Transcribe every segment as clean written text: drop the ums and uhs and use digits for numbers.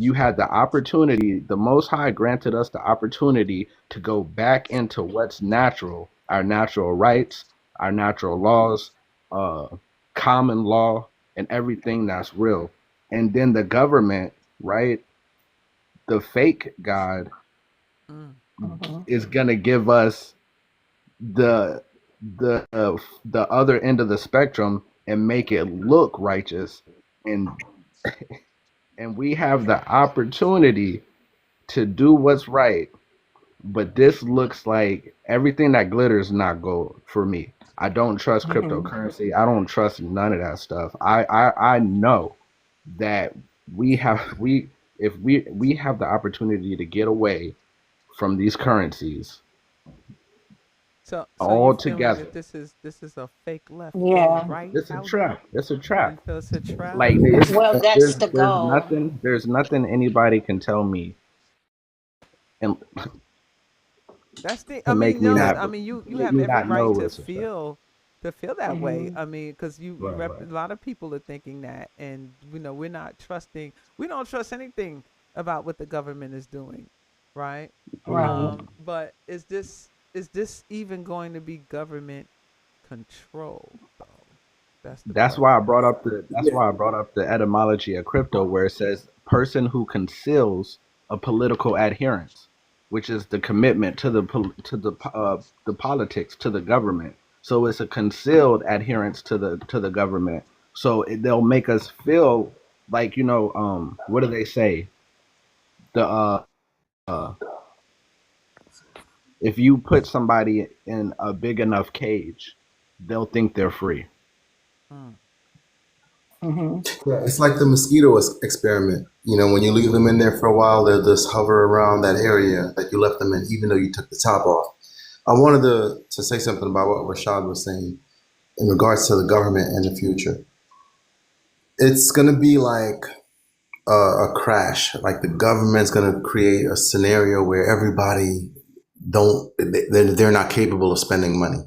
you had the opportunity, the Most High granted us the opportunity to go back into what's natural, our natural rights, our natural laws, uh, common law, and everything that's real. And then the government, right? The fake God is gonna give us the the other end of the spectrum and make it look righteous, and we have the opportunity to do what's right, but this looks like everything that glitters is not gold for me. I don't trust cryptocurrency. I don't trust none of that stuff. I know that we if we have the opportunity to get away from these currencies So all you feeling together. that this is a fake left Yeah. right It's a out trap. here? It's a You trap. feel it's a trap? Like Well, that's the goal. there's nothing anybody can tell me and That's the. to I make mean, me no. not I mean, you make have me every not know right to it's a trap. feel that way. hmm I mean, because you Right, rep right. a lot of people are thinking that, and we're not trusting. We don't trust anything about what the government is doing, right? Right. But is this even going to be government control though? That's the That's part. why I brought up the that's Yeah, why I brought up the etymology of crypto where it says person who conceals a political adherence, which is the commitment to the politics, to the government. So it's a concealed adherence to the government. So they'll make us feel like, what do they say? The uh if you put somebody in a big enough cage, they'll think they're free. Mm. hmm yeah, it's like the mosquito experiment. You know, when you leave them in there for a while, they'll just hover around that area that you left them in, even though you took the top off. I wanted to say something about what Rashad was saying in regards to the government in the future. It's going to be like a crash. Like the government's going to create a scenario where everybody they're not capable of spending money.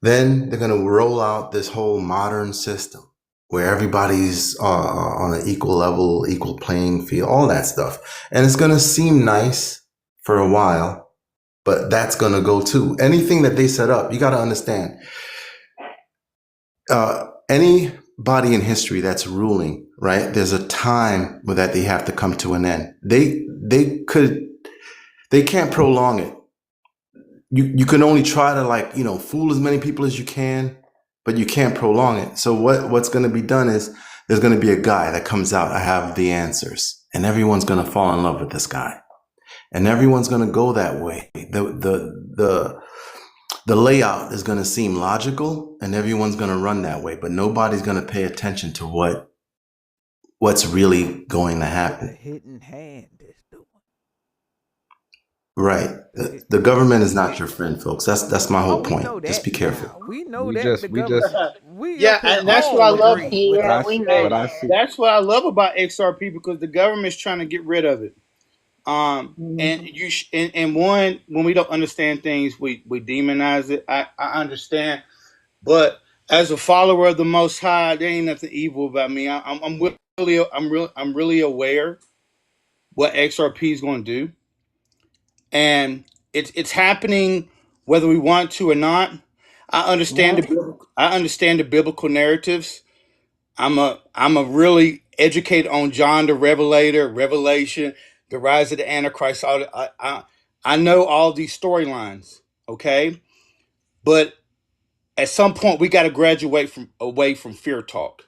Then they're going to roll out this whole modern system where everybody's on an equal level, equal playing field, all that stuff. And it's going to seem nice for a while, but that's going to go too. Anything that they set up, you got to understand, anybody in history that's ruling, right? There's a time where that they have to come to an end. They can't prolong it. You can only try to, like, fool as many people as you can, but you can't prolong it. So what's going to be done is there's going to be a guy that comes out, I have the answers, and everyone's going to fall in love with this guy, and everyone's going to go that way. The layout is going to seem logical, and everyone's going to run that way, but nobody's going to pay attention to what's really going to The happen. hidden hand is doing Right. the hit. The government is not your friend, folks. That's my Oh, whole we know point. Just that be careful. now. We know We that just the we government. just We Yeah, up here and that's what I all love. agree with but Yeah, I that. we see know but Hey, I that. see that's what I love about XRP because the government's trying to get rid of it. And hmm and one, when we don't understand things, we demonize it. I understand, but as a follower of the Most High, there ain't nothing evil about me. I'm really aware what XRP is going to do, and it's happening whether we want to or not. Yeah. I understand the biblical narratives. I'm a really educated on John the Revelator, Revelation, the rise of the Antichrist. I know all these storylines, okay? But at some point we got to graduate from away from fear talk,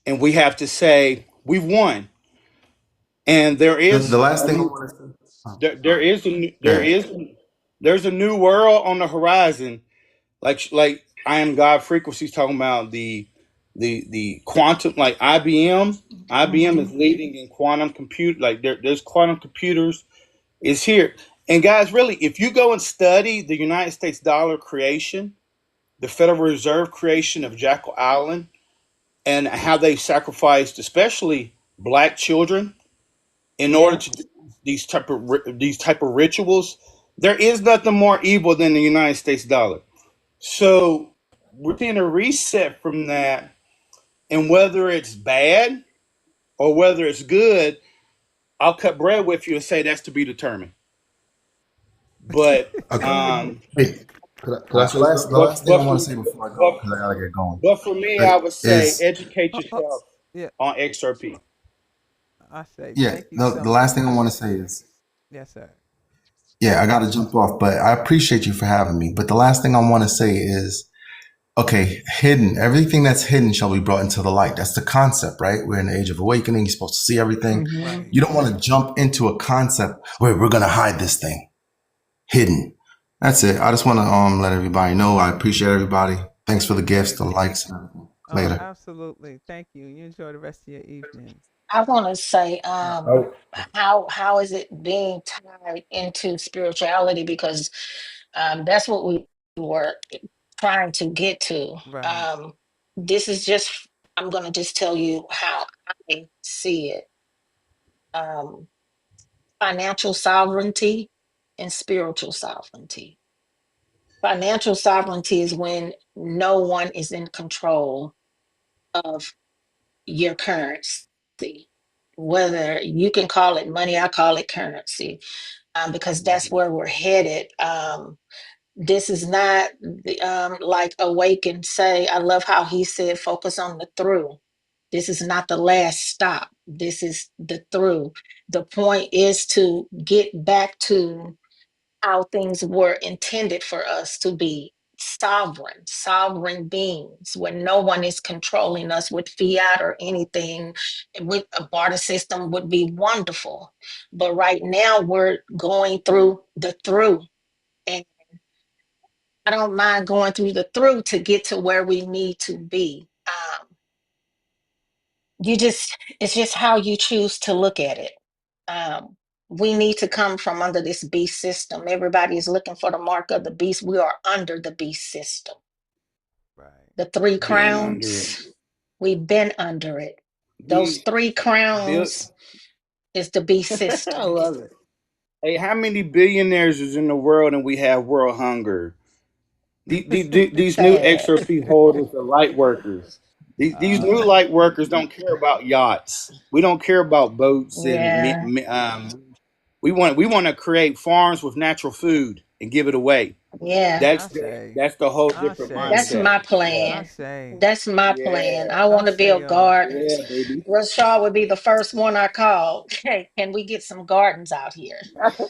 and we have to say we've won. And The last thing I want to say. Oh, there sorry. is a Go there ahead. is there's a new world on the horizon. Like I am God frequencies talking about the quantum, like IBM is hmm leading in quantum compute, like there's quantum computers is here. And guys, really, if you go and study the United States dollar creation, the Federal Reserve creation of Jekyll Island, and how they sacrificed especially black children in order Yeah. to do these type of rituals, there is nothing more evil than the United States dollar. So we're seeing a reset from that, and whether it's bad or whether it's good, I'll cut bread with you and say that's to be determined. But Okay. um, Hey, Could I say the something? last thing I want to say before I go, but because I gotta get going, but for me, right, I would say is educate Oh, oh, yourself yeah, on XRP. I say yeah. thank you The so last much. thing I want to say is Yes, sir. yeah. I gotta jump off, but I appreciate you for having me. But the last thing I want to say is okay. Hidden, everything that's hidden shall be brought into the light. That's the concept, right? We're in the age of awakening. You're supposed to see everything. Right. You don't want to jump into a concept where we're gonna hide this thing hidden. That's it. I just want to let everybody know I appreciate everybody. Thanks for the gifts, the likes, and everything. Oh, Later. absolutely. Thank you. You enjoy the rest of your evening. I want to say, Oh, how is it being tied into spirituality? Because that's what we were trying to get to. Right. This is just, I'm going to just tell you how I see it. Um, Financial sovereignty and spiritual sovereignty. Financial sovereignty is when no one is in control of your currency. Whether you can call it money, I call it currency, because that's where we're headed. This is not like awake and say, I love how he said, focus on the through. This is not the last stop. This is the through. The point is to get back to how things were intended for us to be sovereign beings, where no one is controlling us with fiat or anything. With a barter system would be wonderful. But right now we're going through the through. And I don't mind going through the through to get to where we need to be. It's just how you choose to look at it. Um, we need to come from under this beast system. Everybody is looking for the mark of the beast. We are under the beast system. Right. The three Being under it. crowns, we've been under it. Those The three bill crowns is the beast I system. love it. Hey, how many billionaires is in the world and we have world hunger? These new Sad. XRP holders are light workers. These new uh, light workers don't care about yachts. We don't care about boats and Yeah, we want to create farms with natural food and give it away. yeah. I say, That's the whole I different That's say, mindset. my I Yeah, plan. say, That's my plan. yeah, I want I to say, build gardens. yeah, baby. Rashad would be the first one I called. Hey, can we get some gardens out here?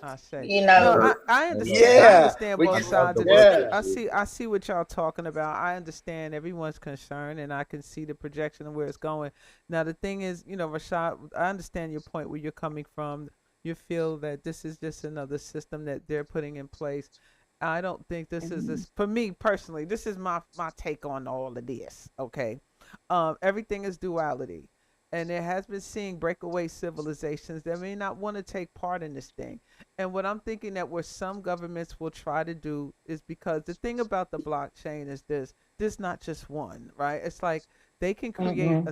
I say. You No, know, I understand. I Yeah, understand we both can. sides of this. Yeah, I see what y'all talking about. I understand everyone's concern, and I can see the projection of where it's going. Now, the thing is, Rashad, I understand your point where you're coming from. You feel that this is just another system that they're putting in place. I don't think this is mhm, this for me personally. This is my take on all of this. Okay, everything is duality, and there has been seeing breakaway civilizations that may not want to take part in this thing. And what I'm thinking that what some governments will try to do is because the thing about the blockchain is this not just one, right? It's like they can create mhm,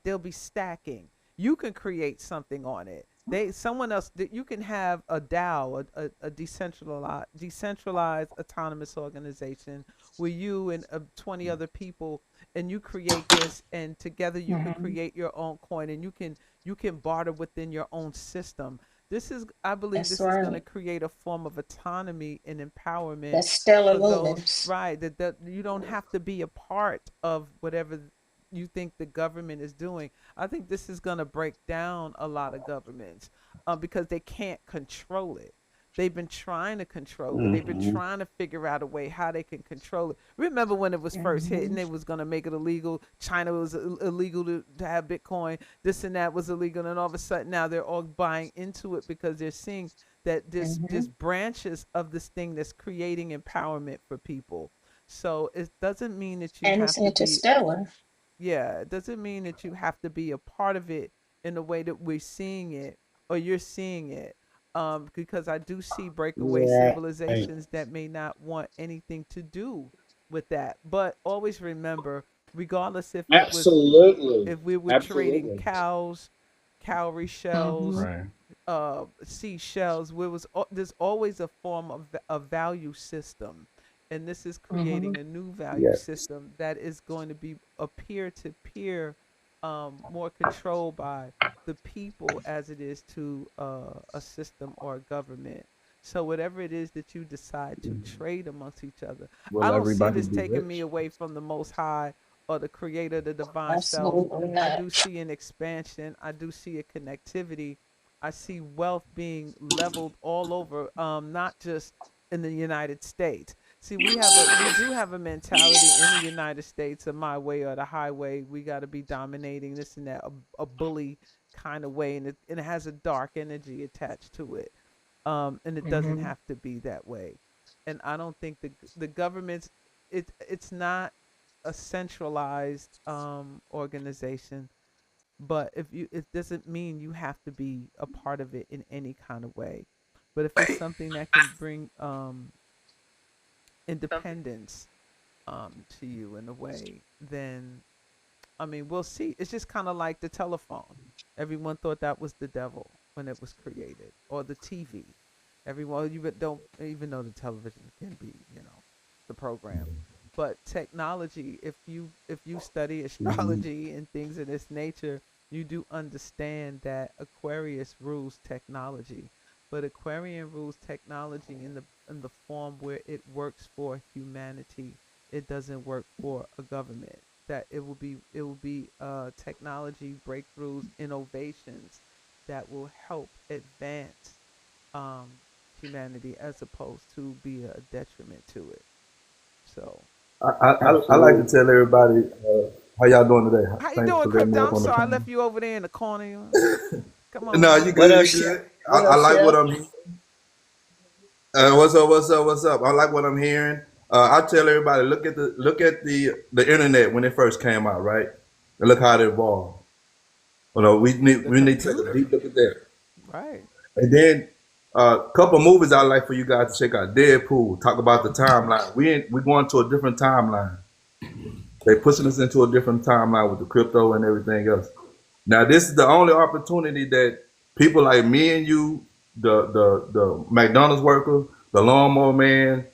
they'll be stacking. You can create something on it. Someone else that you can have a DAO, a decentralized autonomous organization where you and 20 other people and you create this, and together you can mhm. create your own coin, and you can barter within your own system. This is, I believe, That's this is going to right. create a form of autonomy and empowerment That's Stella for those, Lumens. right, that you don't have to be a part of whatever you think the government is doing. I think this is going to break down a lot of governments, because they can't control it. They've been trying to control it. They've been hmm trying to figure out a way how they can control it. Remember when it was first hitting, Mhm, they was going to make it illegal. China was illegal to have Bitcoin. This and that was illegal. And all of a sudden now they're all buying into it because they're seeing that this mhm. branches of this thing that's creating empowerment for people. So it doesn't mean that you And it's have to be, interstellar. yeah, it doesn't mean that you have to be a part of it in the way that we're seeing it or you're seeing it. Because I do see breakaway right. civilizations that may not want anything to do with that. But always remember, regardless Absolutely, if we were trading absolutely. cows, cowrie shells, Mhm, Right. seashells, there's always a form of a value system, and this is mhm. creating a new value Yeah. system that is going to be a peer to peer more controlled by the people as it is to a system or a government. So whatever it is that you decide to trade amongst each other, I Will don't see everybody this be taking me rich? away from the Most High or the Creator, the Divine Self. Absolutely I not. do see an expansion. I do see a connectivity. I see wealth being leveled all over, not just in the United States. See, we do have a mentality in the United States of my way or the highway. We got to be dominating this and that, a bully kind of way, and it has a dark energy attached to it. And it doesn't Hmm. have to be that way. And I don't think the government's it's not a centralized organization, but if you it doesn't mean you have to be a part of it in any kind of way. But if it's something that can bring independence to you in a way, then I mean, we'll see. It's just kind of like the telephone. Everyone thought that was the devil when it was created, or the TV. Everyone, you don't even know the television can be, the program. But technology, if you study astrology and things of this nature, you do understand that Aquarius rules technology, but Aquarian rules technology in the form where it works for humanity. It doesn't work for a government. That it will be technology breakthroughs, innovations that will help advance um, humanity as opposed to be a detriment to it. So, I like to Absolutely. tell everybody how y'all doing today. how you Thanks doing, for letting me Crypto? up I'm on the sorry I left panel. you over there in the corner. Come on, No, you man. What good, up, you Chef? good. What I up, like what Chef? I'm hearing. What's up? What's up? What's up? I like what I'm hearing. I tell everybody look at the internet when it first came out, right? And look how it evolved. You know, we need The we need to take a computer, deep look at that. right? And then a couple movies I like for you guys to check out. Deadpool, talk about the timeline. We going to a different timeline. They pushing us into a different timeline with the crypto and everything else. Now this is the only opportunity that people like me and you, the McDonald's worker, the lawnmower man,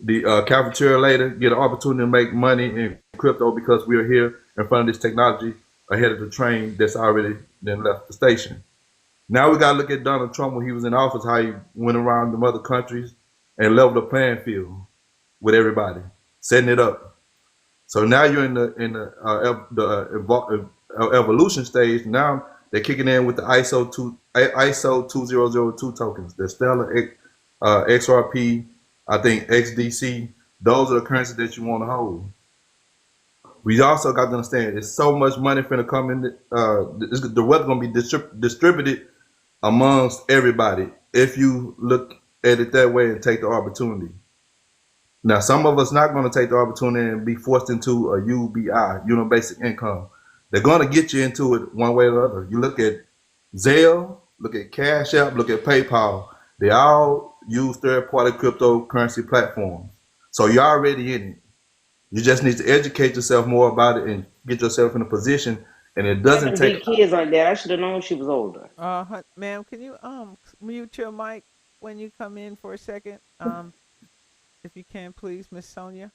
the cafeteria later, get an opportunity to make money in crypto because we are here in front of this technology ahead of the train that's already then left the station. Now we got to look at Donald Trump when he was in office, how he went around the other countries and leveled the playing field with everybody, setting it up. So now you're in the evolution stage. Now they're kicking in with the ISO 2002 tokens, the Stella XRP, I think XDC. Those are the currencies that you want to hold. We also got to understand there's so much money finna come in. The wealth gonna be distributed amongst everybody if you look at it that way and take the opportunity. Now, some of us not going to take the opportunity and be forced into a UBI, basic income. They're going to get you into it one way or the other. You look at Zelle, look at Cash App, look at PayPal. They all use third-party cryptocurrency platforms. So you're already in it. You just need to educate yourself more about it and get yourself in a position. And it Have doesn't them take. big kids like that. I should have known she was older. Ma'am, can you mute your mic when you come in for a second? If you can, please, Miss Sonia.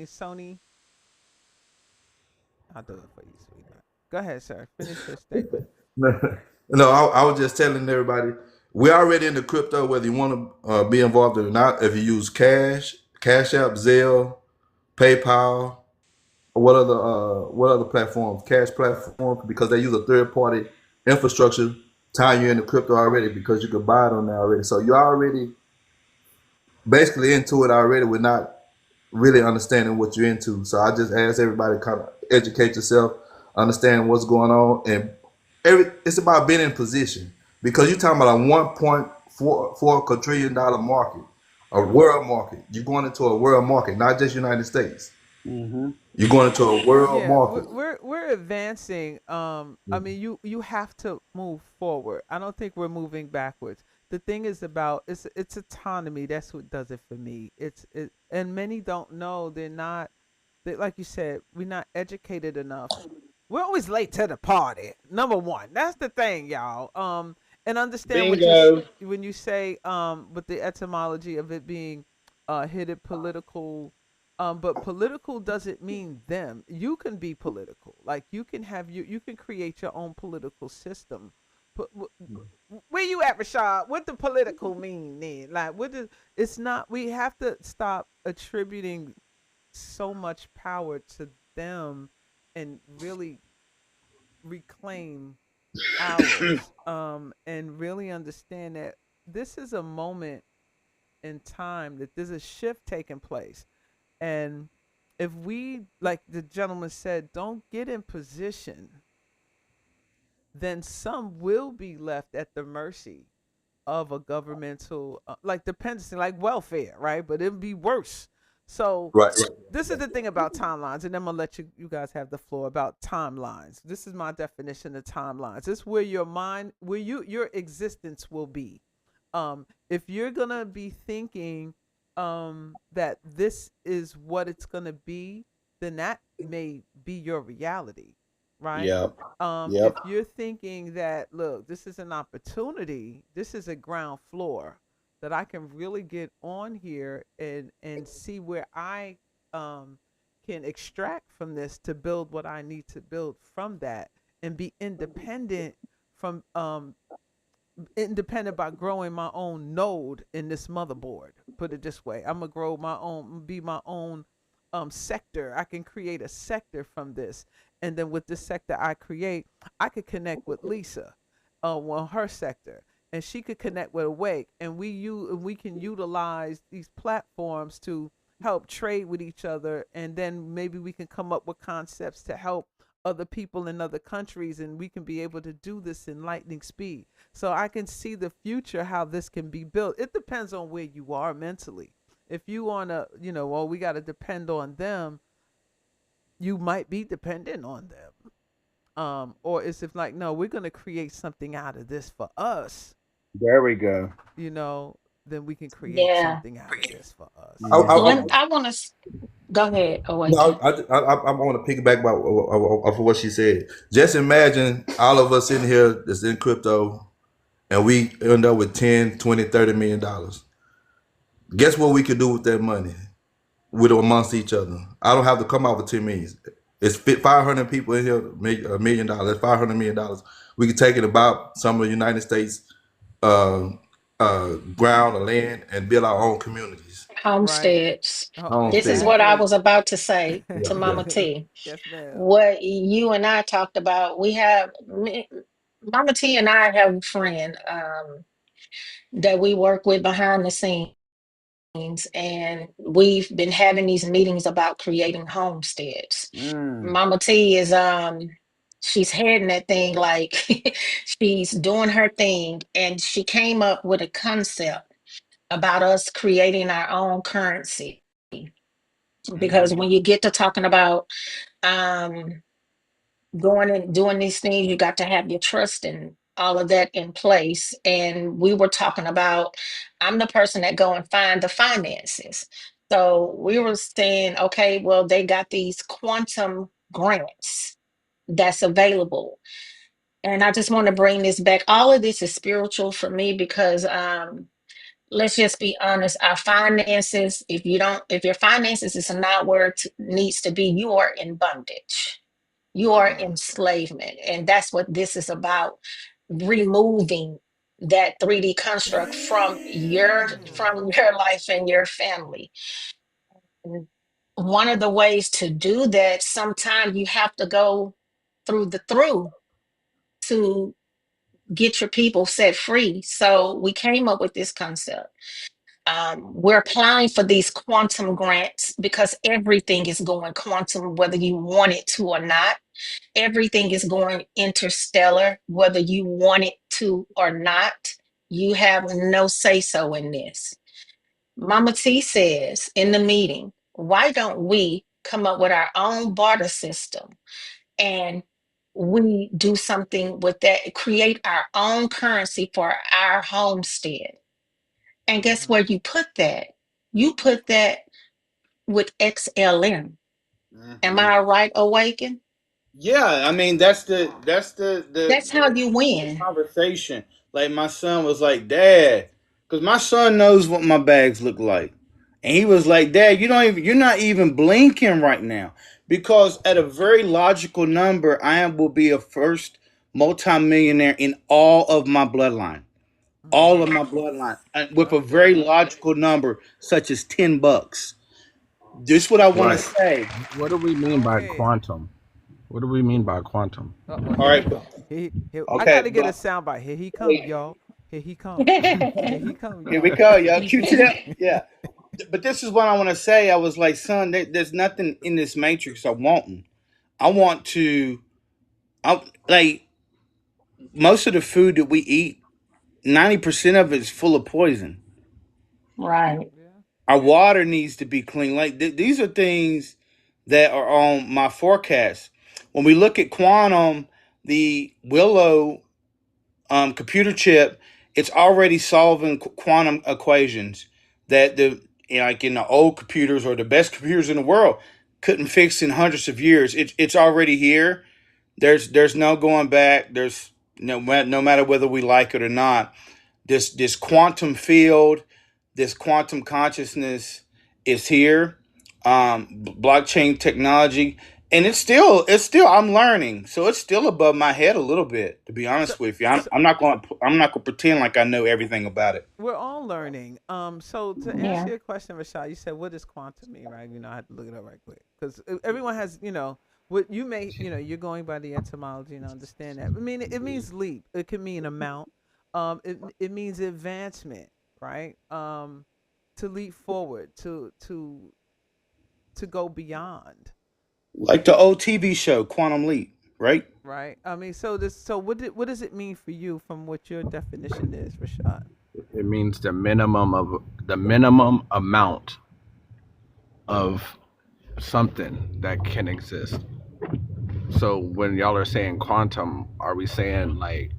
Sony. I'll do it for you, sweetheart. Go ahead, sir. Finish your statement. No, I was just telling everybody we're already in the crypto, whether you want to be involved or not. If you use Cash App, Zelle, PayPal, or what other platforms, cash platforms, because they use a third party infrastructure tying you into crypto already because you can buy it on there already. So you're already basically into it already. We're not really understanding what you're into. So I just ask everybody to kind of educate yourself, understand what's going on, and it's about being in position because you're talking about a 1.44 quadrillion dollar market, a world market. You're going into a world market, not just United States. Mm-hmm. You're going into a world Yeah, market. we're advancing. I mean, you have to move forward. I don't think we're moving backwards. The thing is about it's autonomy. That's what does it for me. And many don't know. They're not. Like you said, we're not educated enough. We're always late to the party. Number one, that's the thing, y'all. And understand what Bingo. when you say with the etymology of it being hidden political But political doesn't mean them. You can be political. Like you can you can create your own political system. But where you at, Rashad? What the political mean then? Like what does it's not we have to stop attributing so much power to them and really reclaim ours. And really understand that this is a moment in time that there's a shift taking place. And if we, like the gentleman said, don't get in position, then some will be left at the mercy of a governmental, like dependency, like welfare, right? But it'll be worse. So Right. this is the thing about timelines, and I'm gonna let you guys have the floor about timelines. This is my definition of timelines. This is where your mind, where your existence will be. If you're gonna be thinking that this is what it's gonna be, then that may be your reality, right? Yep. If Yep. you're thinking that, look, this is an opportunity, this is a ground floor that I can really get on here and see where I can extract from this to build what I need to build from that and be independent by growing my own node in this motherboard. Put it this way, I'm gonna grow my own, be my own sector. I can create a sector from this, and then with this sector I create, I could connect with Lisa, on her sector, and she could connect with Awake, and we can utilize these platforms to help trade with each other, and then maybe we can come up with concepts to help other people in other countries, and we can be able to do this in lightning speed. So I can see the future, how this can be built. It depends on where you are mentally. If you want to, well, we got to depend on them, you might be dependent on them. Or it's if like, no, we're going to create something out of this for us, There we go. then we can create Yeah. something out of this for us. I want to go ahead. Oh, wait. No, I want to piggyback off of what she said. Just imagine all of us in here that's in crypto and we end up with 10, 20, $30 million. Guess what we could do with that money with amongst each other? I don't have to come out with 10 million. It's 500 people in here, $1 million. That's $500 million. We could take it about some of the United States ground or land and build our own communities. Right. Homesteads. Oh, This is what I exactly. was about to say Yeah, to yeah. Mama T. Yes, ma'am. What you and I talked about, Mama T and I have a friend that we work with behind the scenes, and we've been having these meetings about creating homesteads. Mm. Mama T is she's heading that thing like she's doing her thing, and she came up with a concept about us creating our own currency. Because when you get to talking about um going and doing these things, you got to have your trust and all of that in place. And we were talking about, I'm the person that go and find the finances. So we were saying, okay, well, they got these quantum grants that's available. And I just want to bring this back. All of this is spiritual for me because let's just be honest, our finances, if your finances is not where it needs to be, you are in bondage, you are enslavement. And that's what this is about, removing that 3D construct from your life and your family. And one of the ways to do that, sometimes you have to go through to get your people set free. So we came up with this concept. We're applying for these quantum grants because everything is going quantum, whether you want it to or not. Everything is going interstellar, whether you want it to or not. You have no say so in this. Mama T says in the meeting, why don't we come up with our own barter system and we do something with that, create our own currency for our homestead? And guess where you put that? You put that with XLM. Am Mhm. I right, Awaken? Yeah, I mean That's how you the win. conversation. Like my son was like, "Dad," because my son knows what my bags look like, And he was like, Dad, you're not even blinking right now. Because at a very logical number, will be a first multimillionaire in all of my bloodline. All of Mm-hmm. my bloodline. And with a Okay. very logical number, such as $10. This is what I want to Right. say. What do we mean Go by ahead. quantum? What do we mean by quantum? Oh, All here he right. come. I Okay. gotta get a But soundbite. Here he come, y'all. Here he come. Here he come, here we y'all. go, y'all. Q-tip. Yeah. But this is what I want to say. I was like, son, there's nothing in this matrix I want. I want to, like, most of the food that we eat, 90% of it is full of poison. Right. Yeah. Our water needs to be clean. Like, these are things that are on my forecast. When we look at quantum, the Willow computer chip, it's already solving quantum equations that like in the old computers or the best computers in the world couldn't fix in hundreds of years. It's already here. There's no going back. There's no matter whether we like it or not. This quantum field, this quantum consciousness is here. Blockchain technology, and it's still I'm learning, so it's still above my head a little bit. To be So, honest with you, so I'm not going to pretend like I know everything about it. we're all learning. So to answer Yeah. your question, Rashad, you said, "What does quantum mean?" Right? I had to look it up right quick because everyone has, what you may, you're going by the etymology and understand that. I mean, it means leap. It can mean amount. It means advancement, right? To leap forward, to go beyond, Like the old TV show Quantum Leap, right? right? I mean, so what does it mean for you from what your definition is, Rashad? It means the minimum amount of something that can exist. So when y'all are saying quantum, are we saying like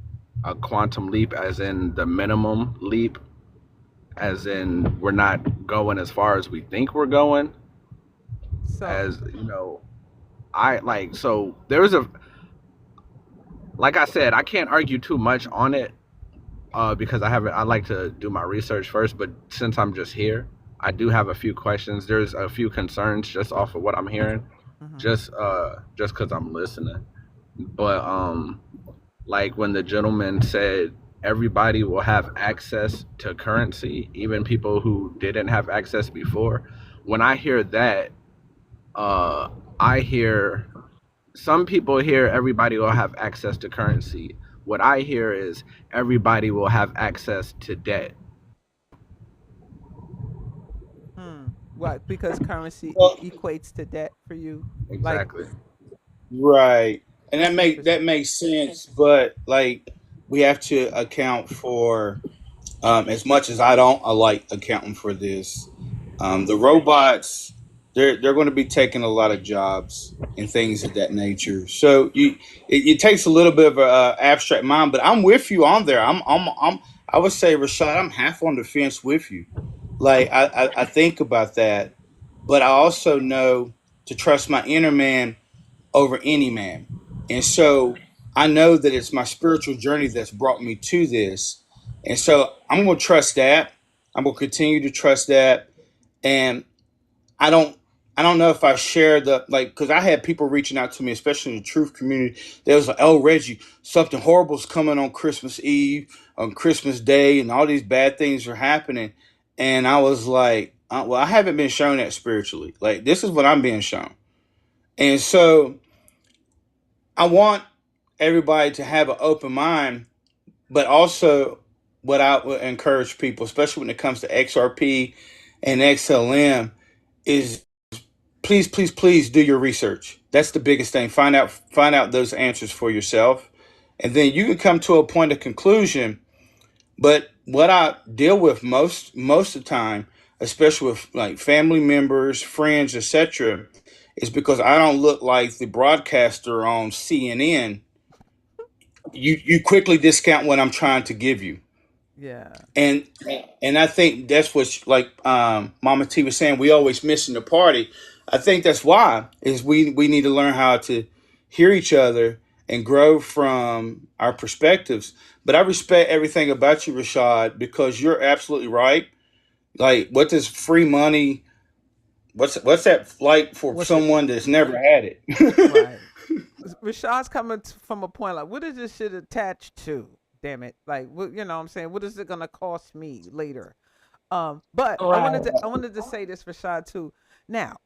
a quantum leap as in the minimum leap, as in we're not going as far as we think we're going? So, As I like, so there's a, like I said, I can't argue too much on it, because I like to do my research first, but since I'm just here, I do have a few questions. There's a few concerns just off of what I'm hearing, mhm. just because I'm listening. But like when the gentleman said everybody will have access to currency, even people who didn't have access before. When I hear that, uh, I hear some people hear everybody will have access to currency. What I hear is everybody will have access to debt. Hmm. What? Because currency Well, equates to debt for you, like Exactly. right, and that's that interesting. makes sense. But like, we have to account for, as much as I like accounting for this. The robots, they're going to be taking a lot of jobs and things of that nature. So it takes a little bit of a abstract mind, but I'm with you on there. I would say, Rashad, I'm half on the fence with you. Like I think about that, but I also know to trust my inner man over any man. And so I know that it's my spiritual journey that's brought me to this. And so I'm going to trust that. I'm going to continue to trust that. And I don't I don't know if I share the, like, because I had people reaching out to me, especially in the truth community. They was like, "Oh, Reggie, something horrible's coming on Christmas Eve, on Christmas Day, and all these bad things are happening." And I was like, "Well, I haven't been shown that spiritually. Like, this is what I'm being shown." And so I want everybody to have an open mind, but also what I would encourage people, especially when it comes to XRP and XLM, is please, please, please do your research. That's the biggest thing. Find out those answers for yourself, and then you can come to a point of conclusion. But what I deal with most of the time, especially with like family members, friends, etc., is because I don't look like the broadcaster on CNN. You quickly discount what I'm trying to give you. Yeah. and and I think that's what's like, Mama T was saying, we always missing the party. I think that's why is we need to learn how to hear each other and grow from our perspectives. But I respect everything about you, Rashad, because you're absolutely right. Like, what does free money? What's that like for What's it? someone that's never had it? Right. Rashad's coming from a point like, what is this shit attached to? Damn it! Like, what, you know what I'm saying? What is it gonna cost me later? But Right. I wanted to say this, Rashad, too. Now,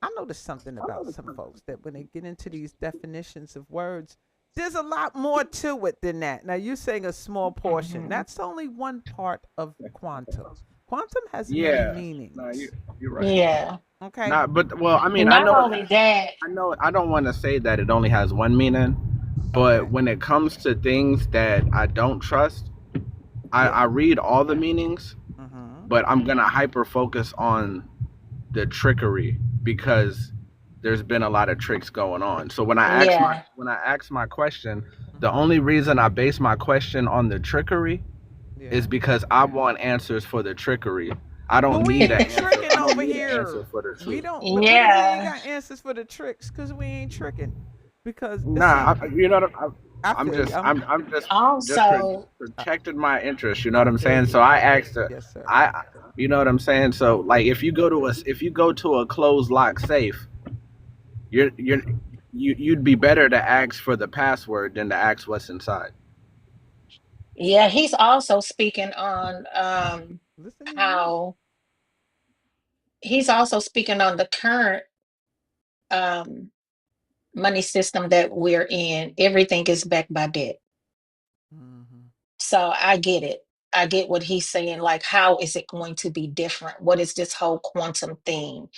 I noticed something about some folks that when they get into these definitions of words, there's a lot more to it than that. Now, you're saying a small portion. That's only one part of quantum. Quantum has many Yeah. No, meanings. you're right. Yeah. Okay. Not, but well, I mean, Not only that, I know, I don't want to say that it only has one meaning, Okay. but when it comes to things that I don't trust, I read all the meanings, Mm-hmm. but I'm gonna hyper focus on the trickery because there's been a lot of tricks going on. So yeah. when I ask my question, the Mm-hmm. only reason I base my question on the trickery is Yeah. because I want answers for the trickery. I But don't we need an ain't answer. I tricking don't over need an answer here. for the We truth. don't. What if we ain't Yeah. got answers for the tricks? Cause we ain't tricking. Because Nah, see, you know what I feel you. I'm just Also, I, protecting my interest. You know I what I'm feel saying? you. So I asked her, Yes, sir. I, you know what I'm saying? So like, if you go to a closed lock safe, you're you'd be better to ask for the password than to ask what's inside. yeah, he's also speaking on Listen to you. how he's also speaking on the current um money system that we're in. Everything is backed by debt. Mm-hmm. So I get it. I get what he's saying. Like, how is it going to be different? What is this whole quantum thing?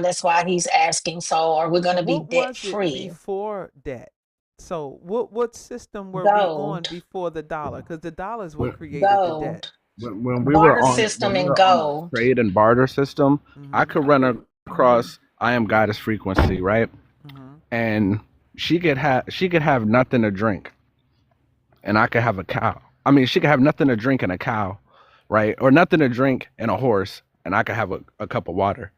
That's why he's asking. So, are we going to be What debt was it free? before that? So what system were we on Gold, before the dollar? Because the dollar is what When, created the debt. gold, Okay. barter when system, we and were on a gold. trade and barter system, I Mm-hmm. could run across I am goddess frequency, right? Mm-hmm. And she could have nothing to drink, and I could have a cow. I mean, she could have nothing to drink and a cow, right? Or nothing to drink and a horse, and I could have a cup of water,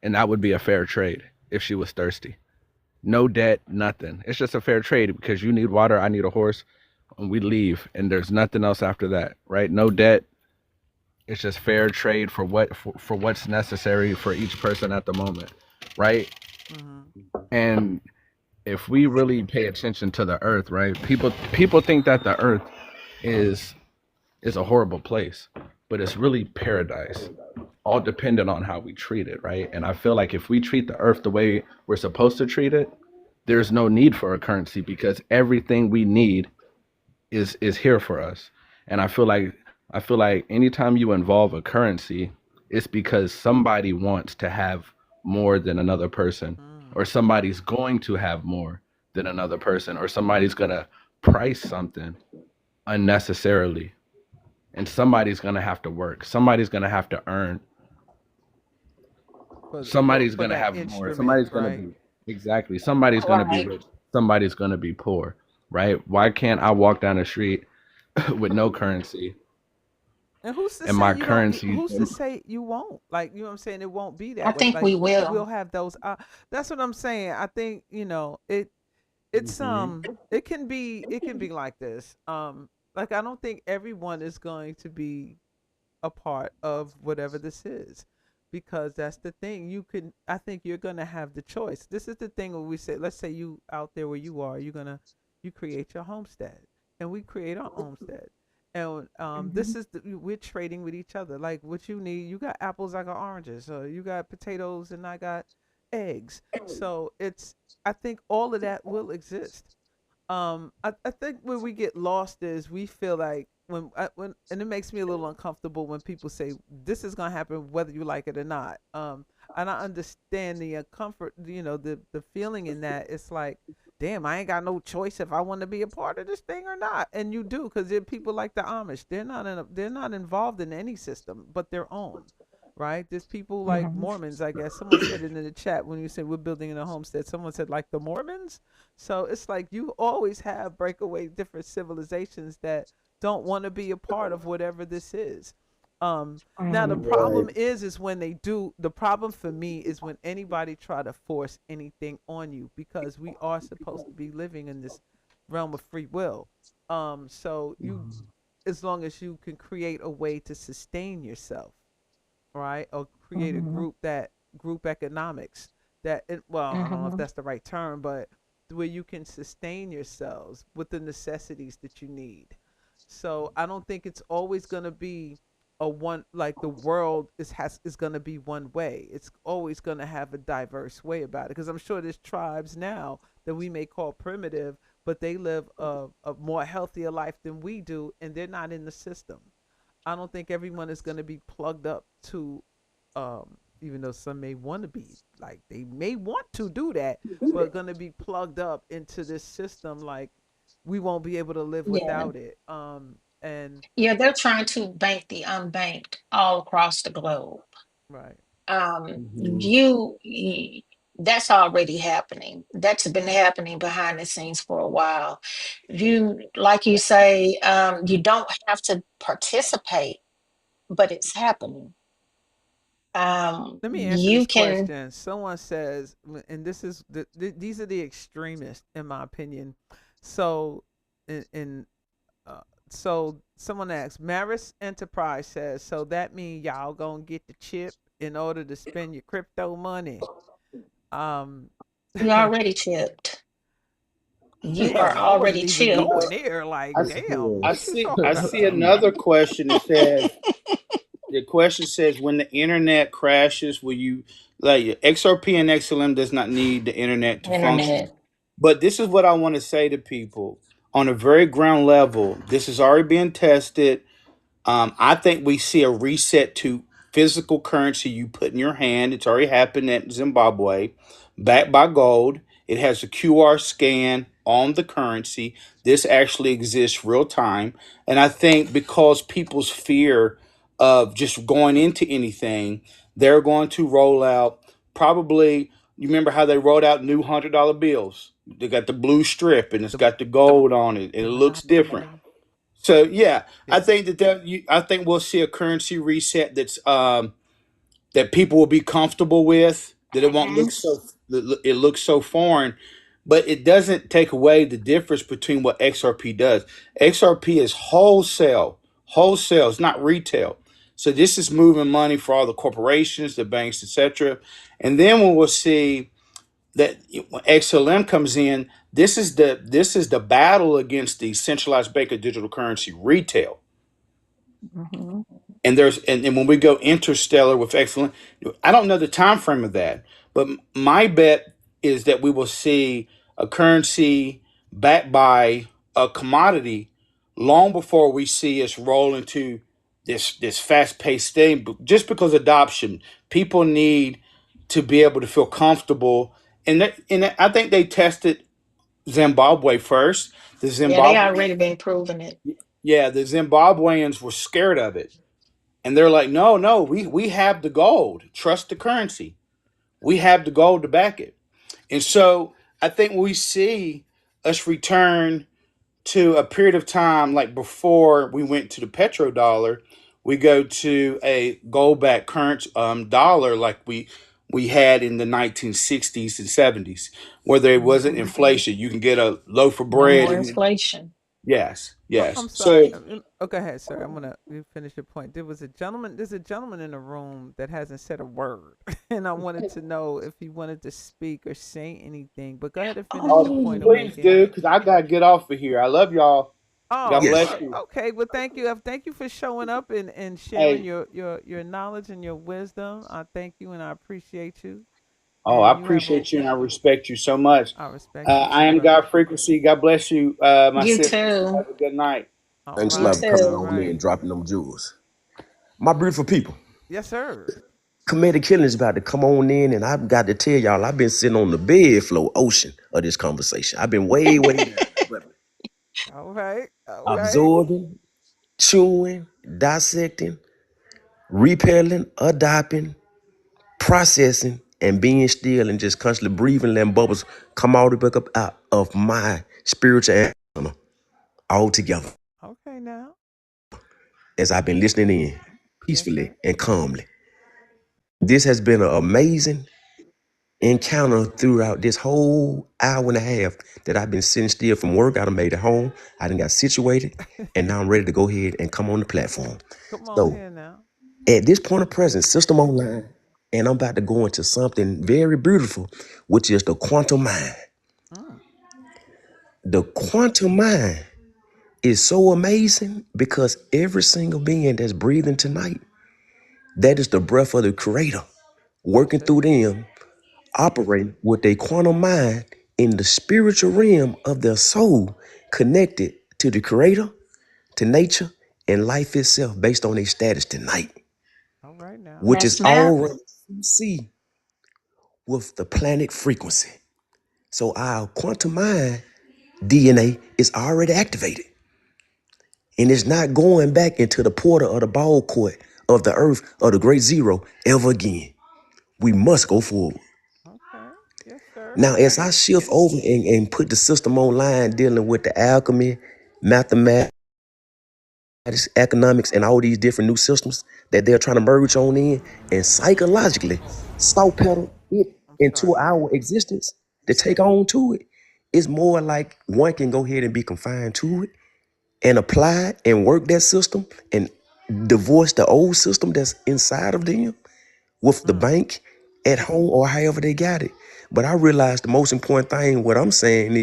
and that would be a fair trade if she was thirsty. No debt, nothing. It's just a fair trade because you need water, I need a horse, and we leave, and there's nothing else after that, right? No debt. It's just fair trade for what's necessary for each person at the moment, right? Mm-hmm. And if we really pay attention to the earth, right? People think that the earth is is a horrible place, but it's really paradise. All dependent on how we treat it, right? And I feel like if we treat the earth the way we're supposed to treat it, there's no need for a currency because everything we need is here for us. And I feel like anytime you involve a currency, it's because somebody wants to have more than another person, or Mm-hmm. somebody's going to have more than another person, or somebody's gonna price something unnecessarily, and somebody's gonna have to work. Somebody's gonna have to earn. Somebody's For gonna that have more. instrument, Somebody's gonna right? be exactly. Somebody's gonna be Right. rich. Somebody's gonna be poor, right? Why can't I walk down the street with no currency And who's to and say my you don't? currency? Who's to say you won't? Like, you know what I'm saying? It won't be I that way. think Like, we we'll will. have those. That's what I'm saying. I think, it's Mhm. it can be like this. Like, I don't think everyone is going to be a part of whatever this is, because that's the thing. I think you're gonna have the choice. This is the thing when we say, let's say you out there where you are, you create your homestead, and we create our homestead, and Mhm. this is we're trading with each other. Like, what you need, you got apples, I got oranges, or you got potatoes, and I got eggs. So I think all of that will exist. I think where we get lost is we feel like when and it makes me a little uncomfortable when people say this is gonna happen whether you like it or not. And I understand the comfort, the feeling in that. It's like, damn, I ain't got no choice if I want to be a part of this thing or not. And you do, because there are people like the Amish. They're not involved in any system but their own. Right? There's people like Mhm. Mormons, I guess. Someone said it in the chat when you said we're building in a homestead. Someone said like the Mormons. So it's like you always have breakaway different civilizations that don't want to be a part of whatever this is. Now the Mhm. Right. problem is when they do. The problem for me is when anybody try to force anything on you, because we are supposed to be living in this realm of free will. So you, as long as you can create a way to sustain yourself, right? Or create a Mhm. group that group economics that well, I don't know if Mhm. that's the right term, but where you can sustain yourselves with the necessities that you need. So I don't think it's always going to be a one, like the world is going to be one way. It's always going to have a diverse way about it, because I'm sure there's tribes now that we may call primitive, but they live a more healthier life than we do, and they're not in the system. I don't think everyone is going to be plugged up to, even though some may want to be, like they may want to do that, but going to be plugged up into this system. Like we won't be able to live Yeah. without it. And Yeah, they're trying to bank the unbanked all across the globe. right. Mhm. You that's already happening. That's been happening behind the scenes for a while. You, like you say, you don't have to participate, but it's happening. Let me answer You this can. question. Someone says, and this is these are the extremists, in my opinion. So, in Uh, so someone asked, Maris Enterprise says, so that means y'all gonna get the chip in order to spend your crypto money. Um, You're already chipped. You are damn, I wasn't already even going chipped. there. Like, I, damn, Yeah. I what you see. talking I about? see another question. It says the question says when the internet crashes, will you like XRP and XLM does not need the internet to function. Internet. But this is what I want to say to people on a very ground level. This is already being tested. I think we see a reset to physical currency you put in your hand. It's already happened at Zimbabwe, backed by gold. It has a QR scan on the currency. This actually exists real time. And I think because people's fear of just going into anything, they're going to roll out probably. You remember how they rolled out new $100 bills? They got the blue strip and it's The got the gold on it, and the it looks different. Monopoly. So yeah, I Yeah. think I think we'll see a currency reset that people will be comfortable with. That it won't look Mhm. so it looks so foreign, but it doesn't take away the difference between what XRP does. XRP is wholesale, wholesale. It's not retail. So this is moving money for all the corporations, the banks, etc. And then when we'll see that when XLM comes in, this is the battle against the centralized bank of digital currency retail. Mhm. And when we go interstellar with XLM, I don't know the time frame of that, but my bet is that we will see a currency backed by a commodity long before we see us roll into this fast paced thing. Just because adoption, people need to be able to feel comfortable, and I think they tested Zimbabwe first. The Yeah, they Zimbabwe, already been proving it. yeah, the Zimbabweans were scared of it, and they're like, no, no, we have the gold. Trust the currency. We have the gold to back it. And so I think we see us return to a period of time like before we went to the petrodollar. We go to a gold backed current dollar like we had in the 1960s and 70s, where there wasn't Mhm. inflation. You can get a loaf of No bread. more And inflation. yes, I'm yes. sorry. So Oh, go ahead, sir. I'm gonna you finish your point. There's a gentleman in the room that hasn't said a word, and I wanted to know if he wanted to speak or say anything. But go ahead and finish your point of Oh, please making. do, because I got to get off of here. I love y'all. God Oh, bless Yes. you. okay. Well, thank you. Thank you for showing up and sharing Hey, your knowledge and your wisdom. I thank you and I appreciate you. oh, I And you have a appreciate you and I respect you so much. I respect you I too, am brother. God Frequency. God bless you, my you sisters. too. Have a good night. All Thanks a You lot right. for coming All too. on in right. and dropping them jewels. My beautiful people, Yes, sir. Comedic Killing is about to come on in, and I've got to tell y'all, I've been sitting on the bed floor ocean of this conversation. I've been way down, but All right. All right. absorbing, chewing, dissecting, repelling, adopting, processing, and being still and just constantly breathing, letting bubbles come all the way up out of my spiritual animal all together Okay now. as I've been listening in Yes, peacefully sir. and calmly. This has been an amazing encounter throughout this whole hour and a half that I've been sitting still from work. I done made it home. I done got situated, and now I'm ready to go ahead and come on the platform. Come on So here now. At this point of present, system online, and I'm about to go into something very beautiful, which is the quantum mind. Mm. The quantum mind is so amazing because every single being that's breathing tonight, that is the breath of the creator That's working through it. them, operating with a quantum mind in the spiritual realm of their soul, connected to the creator, to nature, and life itself based on their status tonight, All right now. which Yes, is ma'am. already see with the planet frequency. So our quantum mind DNA is already activated. And it's not going back into the portal of the ball court of the earth or the great zero ever again. We must go forward. Okay. Yes, sir. Now, as I shift over and put the system online dealing with the alchemy, mathematics, economics, and all these different new systems that they're trying to merge on in, and psychologically salt pedal it I'm into sorry. our existence to take on to it, it's more like one can go ahead and be confined to it and apply and work that system and divorce the old system that's inside of them with the Mm. bank at home or however they got it. But I realized the most important thing, what I'm saying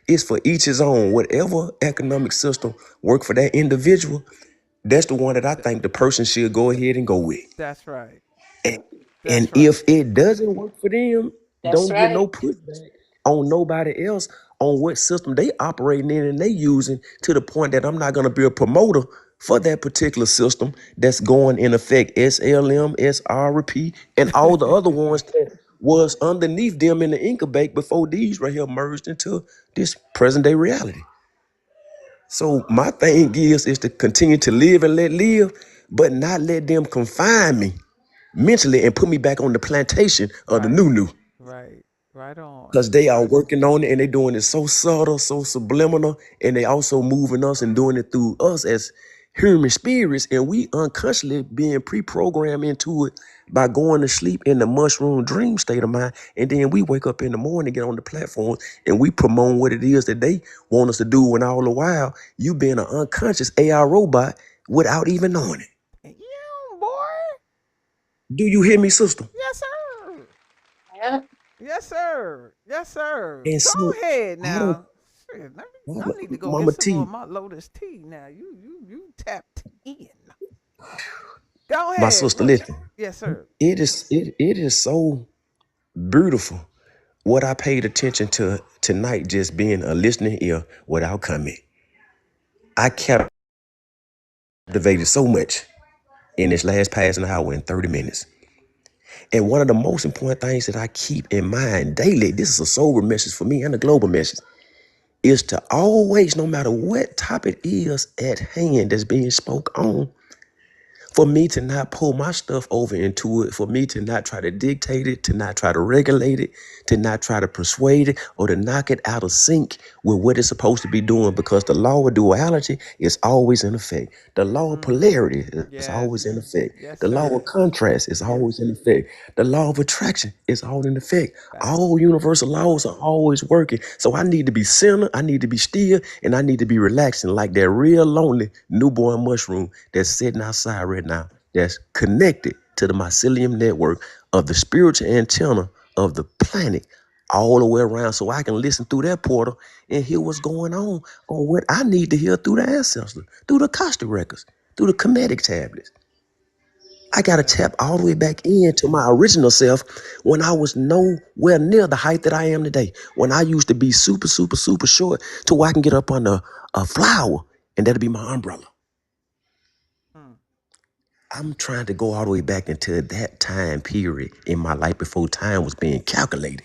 is for each his own. Whatever economic system work for that individual, that's the one that I Th- think the person should go ahead and go with. That's right. And, and That's right. if it doesn't work for them, That's don't get no right. pushback on nobody else on what system they operating in and they using, to the point that I'm not gonna be a promoter for that particular system that's going in effect. SLM, SRP, and all the other ones that was underneath them in the incubate before these right here merged into this present day reality. So my thing is to continue to live and let live, but not let them confine me mentally and put me back on the plantation of the Right. new. Right. Right on. Because they are working on it and they doing it so subtle, so subliminal, and they also moving us and doing it through us as human spirits, and we unconsciously being pre-programmed into it by going to sleep in the mushroom dream state of mind, and then we wake up in the morning, get on the platform, and we promote what it is that they want us to do, when all the while you being an unconscious AI robot without even knowing it. Yeah, boy. Do you hear me, sister? Yes, sir. Yeah. Yes, sir. Yes, sir. And Go so ahead I don't, now. Shit, I need to go get Mama some more T, of my Lotus tea now. You tapped in. Go my ahead. sister, What? listen. Yes, sir. It is so beautiful what I paid attention to tonight, just being a listening ear without comment. I captivated so much in this last past an hour and 30 minutes. And one of the most important things that I keep in mind daily, this is a sober message for me and a global message, is to always, no matter what topic is at hand that's being spoke on, for me to not pull my stuff over into it, for me to not try to dictate it, to not try to regulate it, to not try to persuade it, or to knock it out of sync with what it's supposed to be doing, because the law of duality is always in effect. The law of Mm-hmm. polarity is always Yes. in effect. Yes, The law of sir. contrast is always in effect. The law of attraction is all in effect. Facts. All universal laws are always working. So I need to be centered, I need to be still, and I need to be relaxing like that real lonely newborn mushroom that's sitting outside right now, that's connected to the mycelium network of the spiritual antenna of the planet all the way around, so I can listen through that portal and hear what's going on what I need to hear through the ancestors, through the Acoustic records, through the Kemetic tablets. I got to Yes. tap all the way back into my original self when I was nowhere near the height that I am today. When I used to be super, super, super short to where I can get up on a flower and that'll be my umbrella. Mm. I'm trying to go all the way back into that time period in my life before time was being calculated,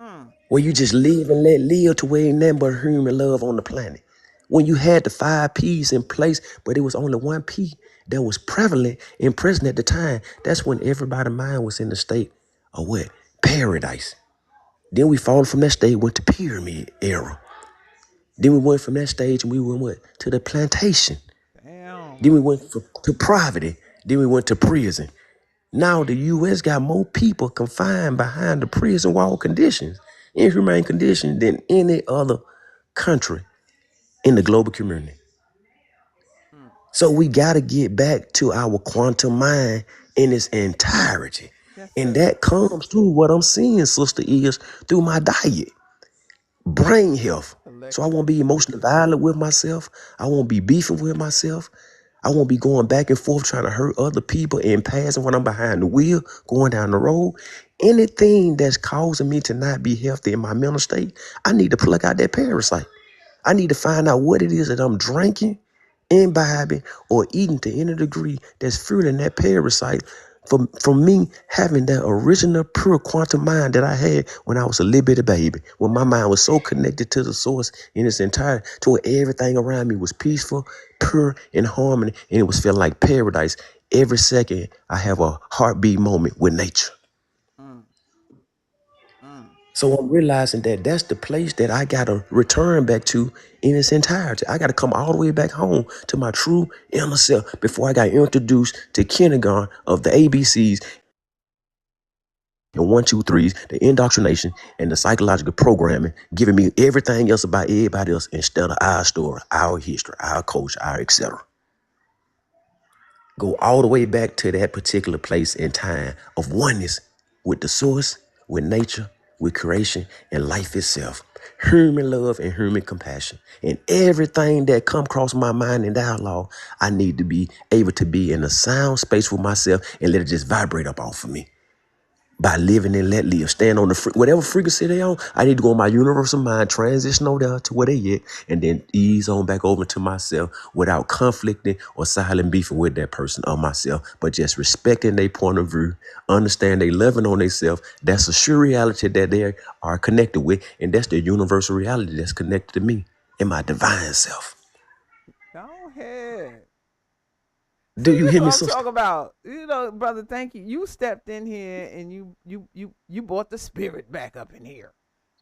Mm. where you just live and let live to where ain't nothing but human love on the planet. When you had the 5 P's in place, but it was only 1 P that was prevalent and present at the time, that's when everybody's mind was in the state of what? Paradise. Then we fallen from that state, went to pyramid era. Then we went from that stage and we went what? To the plantation. Damn. Then we went to poverty. Then we went to prison. Now the U.S. got more people confined behind the prison wall conditions, inhumane conditions, than any other country in the global community. Mm. So we got to get back to our quantum mind in its entirety. Yes, And sir. that comes through what I'm seeing, sister, is through my diet, brain health. So I won't Collective. be emotionally violent with myself. I won't be beefing with myself. I won't be going back and forth trying to hurt other people and passing when I'm behind the wheel, going down the road. Anything that's causing me to not be healthy in my mental state, I need to pluck out that parasite. I need to find out what it is that I'm drinking, imbibing, or eating to any degree that's fueling that parasite from me having that original pure quantum mind that I had when I was a little bitty baby, when my mind was so connected to the source in its entirety, to where everything around me was peaceful, pure, in harmony, and it was feeling like paradise. Every second, I have a heartbeat moment with nature. Mm, mm. So I'm realizing that that's the place that I got to return back to in its entirety. I got to come all the way back home to my true inner self before I got introduced to kindergarten of the ABCs and 1, 2, 3s, the indoctrination and the psychological programming, giving me everything else about everybody else instead of our story, our history, our culture, our etc. Go all the way back to that particular place in time of oneness with the source, with nature, with creation, and life itself. Human love and human compassion. And everything that come across my mind in dialogue, I need to be able to be in a sound space with myself and let it just vibrate up off of me by living and let live. Stand on the whatever frequency they on. I need to go on my universal mind, transition over there to where they at, and then ease on back over to myself without conflicting or silent beefing with that person or myself, but just respecting their point of view, understand they loving on themselves. That's a sure reality that they are connected with, and that's the universal reality that's connected to me and my divine self. Go ahead. See, Do you this is hear me, what I'm sister? talking about. You know, brother, thank you. You stepped in here and you brought the spirit back up in here.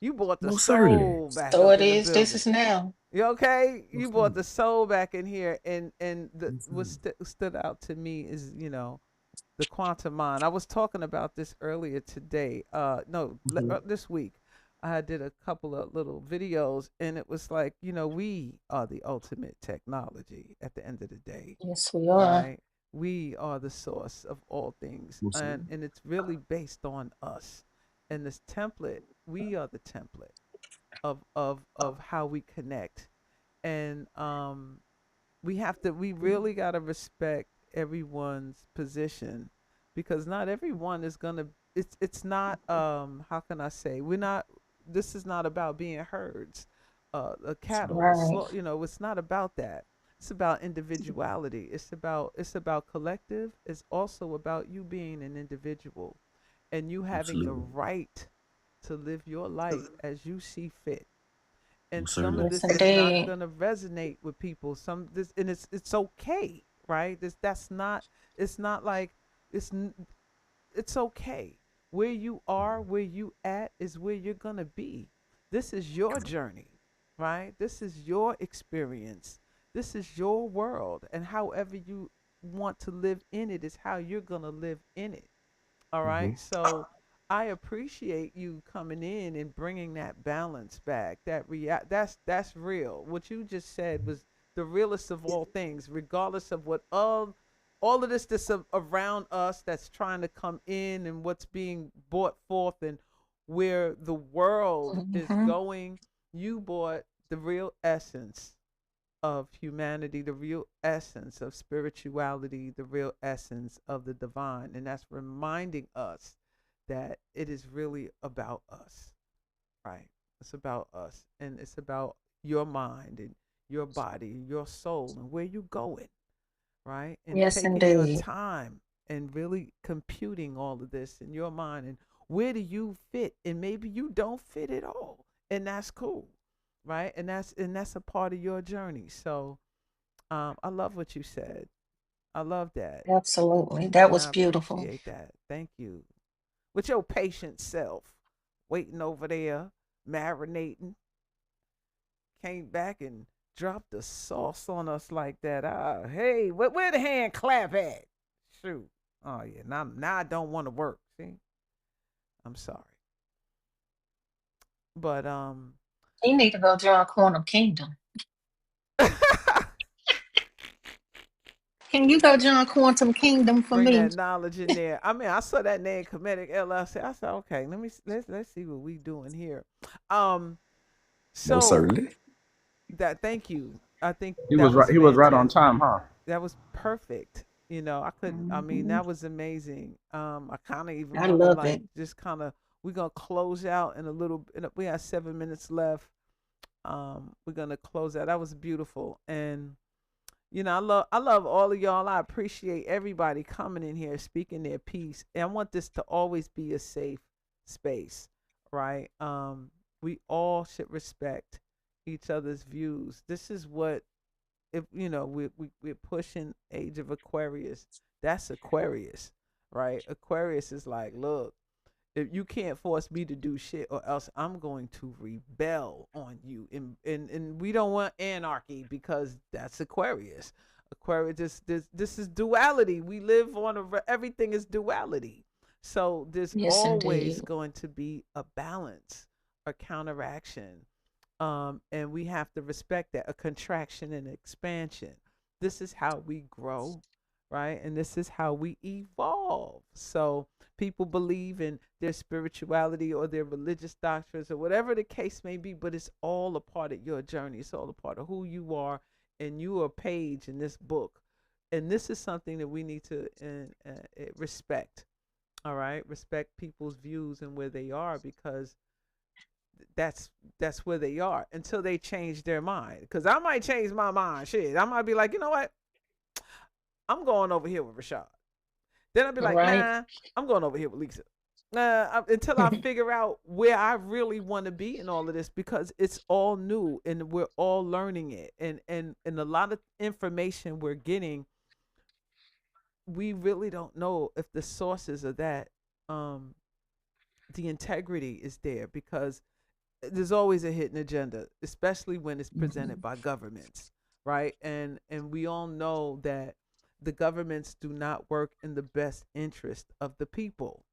You brought the Most certainly. soul back So up it in the is. This building. is now. You okay? You Most brought certainly. the soul back in here, and the Most what certainly. stood out to me is the quantum mind. I was talking about this earlier today. No, this week. I did a couple of little videos, and it was like, we are the ultimate technology at the end of the day, Yes, we are. right? We are the source of all things, Most and it's really based on us. And this template, we are the template of how we connect, and we really got to respect everyone's position, because not everyone is gonna it's not, how can I say, we're not this is not about being herds, a cattle, Right. it's not about that. It's about individuality. It's about collective. It's also about you being an individual, and you having the absolutely. right to live your life as you see fit. And Most some of certainly. Yes, this is not indeed. gonna resonate with people. Some this and it's okay, right? That's not. It's not like it's it's okay. Where you are, where you at, is where you're gonna be. This is your journey, right? This is your experience. This is your world, and however you want to live in it is how you're gonna live in it. All Mm-hmm. right. So I appreciate you coming in and bringing that balance back. That's real. What you just said was the realest of all things, regardless of what all of this that's around us that's trying to come in, and what's being brought forth, and where the world is Hmm. going. You brought the real essence of humanity, the real essence of spirituality, the real essence of the divine. And that's reminding us that it is really about us, right? It's about us, and it's about your mind and your body, your soul, and where you're going, right? And Yes, taking your indeed. time and really computing all of this in your mind, and where do you fit, and maybe you don't fit at all, and that's cool, right? And that's a part of your journey. So I love what you said. I love that, Absolutely. That and was I beautiful. appreciate that. Thank you. With your patient self, waiting over there, marinating, came back and dropped the sauce on us like that. Hey, where the hand clap at? Shoot. Oh yeah. Now I don't want to work. See, I'm sorry, but You need to go join Quantum Kingdom. Can you go join Quantum Kingdom for Bring me? that knowledge in there. I mean, I saw that name, Comedic LLC. I said, okay, let's see what we doing here. Um, Most so certainly. thank you. I think He that was right. was He was right on fantastic. time, huh? That was perfect. I mean, that was amazing. I kind of even I want to love like it. just kind of, we're going to close out in a little, we have 7 minutes left. We're going to close out. That was beautiful. And, I love all of y'all. I appreciate everybody coming in here, speaking their piece. And I want this to always be a safe space, right? We all should respect each other's views. This is what, if we're pushing age of Aquarius. That's Aquarius, right? Aquarius is like, look, if you can't force me to do shit, or else I'm going to rebel on you. And we don't want anarchy, because that's Aquarius. Aquarius, this is duality. We live on everything is duality. So there's Yes, always indeed. going to be a balance, a counteraction. And we have to respect that, a contraction and expansion. This is how we grow, right? And this is how we evolve. So people believe in their spirituality or their religious doctrines or whatever the case may be, but it's all a part of your journey. It's all a part of who you are, and you are a page in this book. And this is something that we need to respect. All right, respect people's views and where they are, because that's where they are until they change their mind. Because I might change my mind. Shit, I might be like, you know what? I'm going over here with Rashad. Then I'll be like, Right. nah, I'm going over here with Lisa. Until I figure out where I really want to be in all of this, because it's all new and we're all learning it. And a lot of information we're getting, we really don't know if the sources of that, the integrity is there, because there's always a hidden agenda, especially when it's presented by governments, right? And we all know that the governments do not work in the best interest of the people.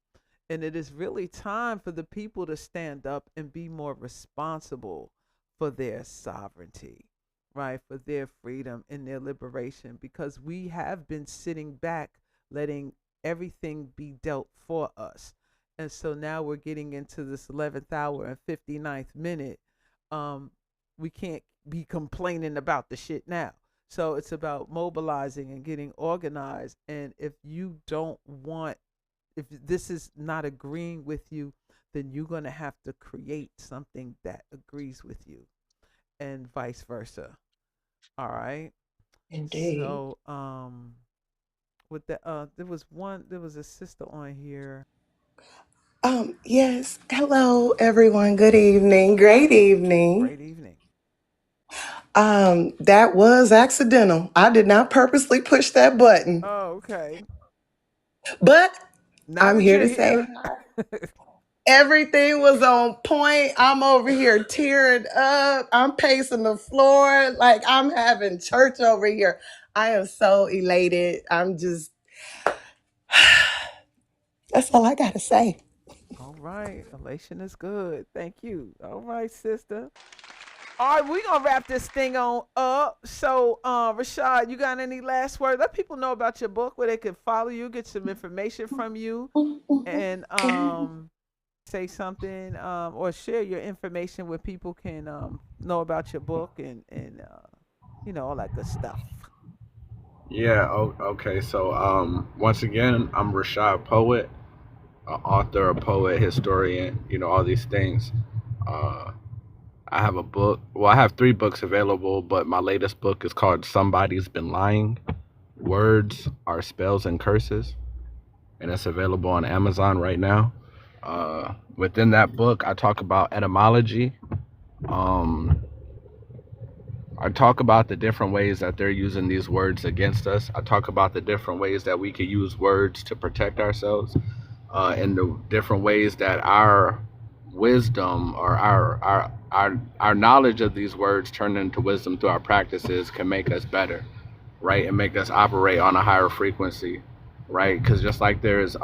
And it is really time for the people to stand up and be more responsible for their sovereignty, right? For their freedom and their liberation, because we have been sitting back, letting everything be dealt for us. And so now we're getting into this 11th hour and 59th minute. We can't be complaining about the shit now. So it's about mobilizing and getting organized. And if you don't want, if this is not agreeing with you, then you're going to have to create something that agrees with you, and vice versa. All right. Indeed. So, with the there was a sister on here. Yes. Hello, everyone. Good evening. Great evening. Great evening. That was accidental. I did not purposely push that button, Oh, okay. but Now I'm that here you're to say here. everything was on point. I'm over here tearing up. I'm pacing the floor like I'm having church over here. I am so elated. That's all I got to say. All right. Elation is good. Thank you. All right, sister. All right, we're gonna wrap this thing on up. So, Rashad, you got any last words? Let people know about your book, where they can follow you, get some information from you, and say something, or share your information where people can know about your book, and all that good stuff. Yeah. Okay. So, once again, I'm Rashad Poet, author, a poet, historian. All these things. Uh, I have a book. Well, I have 3 books available, but my latest book is called "Somebody's Been Lying: Words Are Spells and Curses," and it's available on Amazon right now. Within that book, I talk about etymology. Um, I talk about the different ways that they're using these words against us. I talk about the different ways that we could use words to protect ourselves, and the different ways that our wisdom, or our knowledge of these words turned into wisdom through our practices, can make us better, right? And make us operate on a higher frequency, right? Because just like there's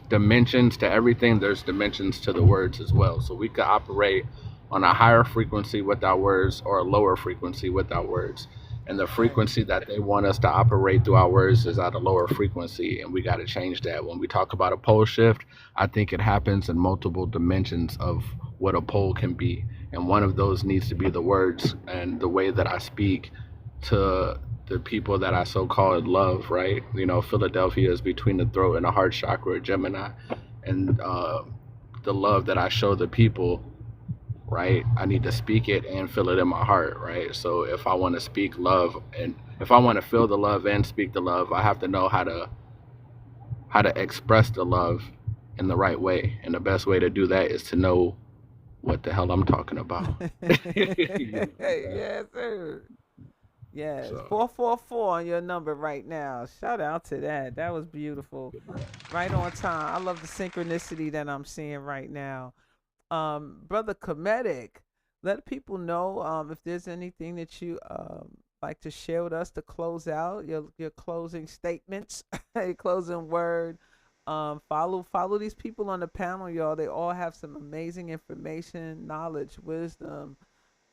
dimensions to everything, there's dimensions to the words as well. So we could operate on a higher frequency with our words, or a lower frequency with our words. And the frequency that they want us to operate through our words is at a lower frequency, and we got to change that. When we talk about a pole shift, I think it happens in multiple dimensions of what a pole can be, and one of those needs to be the words and the way that I speak to the people that I so-called love, right? You know, Philadelphia is between the throat and the heart chakra, Gemini, and the love that I show the people, right? I need to speak it and feel it in my heart, right? So if I want to speak love and if I want to feel the love and speak the love, I have to know how to express the love in the right way. And the best way to do that is to know what the hell I'm talking about. Yes, sir. Yes, So 444 on your number right now. Shout out to that. That was beautiful. Right on time. I love the synchronicity that I'm seeing right now. Brother Comedic, let people know if there's anything that you like to share with us to close out your closing statements, your closing word. Follow these people on the panel, y'all. They all have some amazing information, knowledge, wisdom.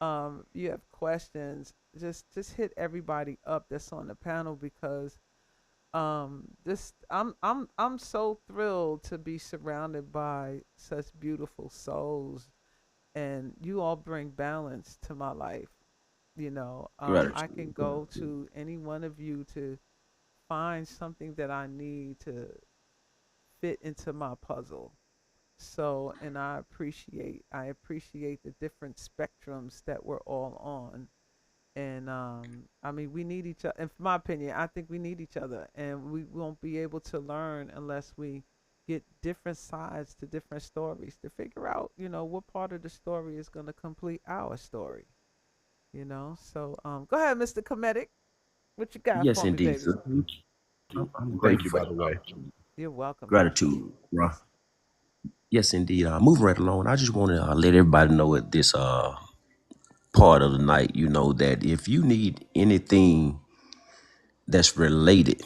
You have questions, just hit everybody up that's on the panel because this I'm so thrilled to be surrounded by such beautiful souls, and you all bring balance to my life. I can Gratitude. go to any one of you to find something that I need to fit into my puzzle. So, and I appreciate the different spectrums that we're all on. And I mean, we need each other. In my opinion, I think we need each other, and we won't be able to learn unless we get different sides to different stories to figure out, what part of the story is going to complete our story. So go ahead, Mr. Comedic. What you got Yes, for me, indeed, baby? sir. I'm and thank grateful you, for by the the way. opportunity. You're welcome, brother. Gratitude, bro. Yes, indeed. Moving right along, I just want to let everybody know at this part of the night, that if you need anything that's related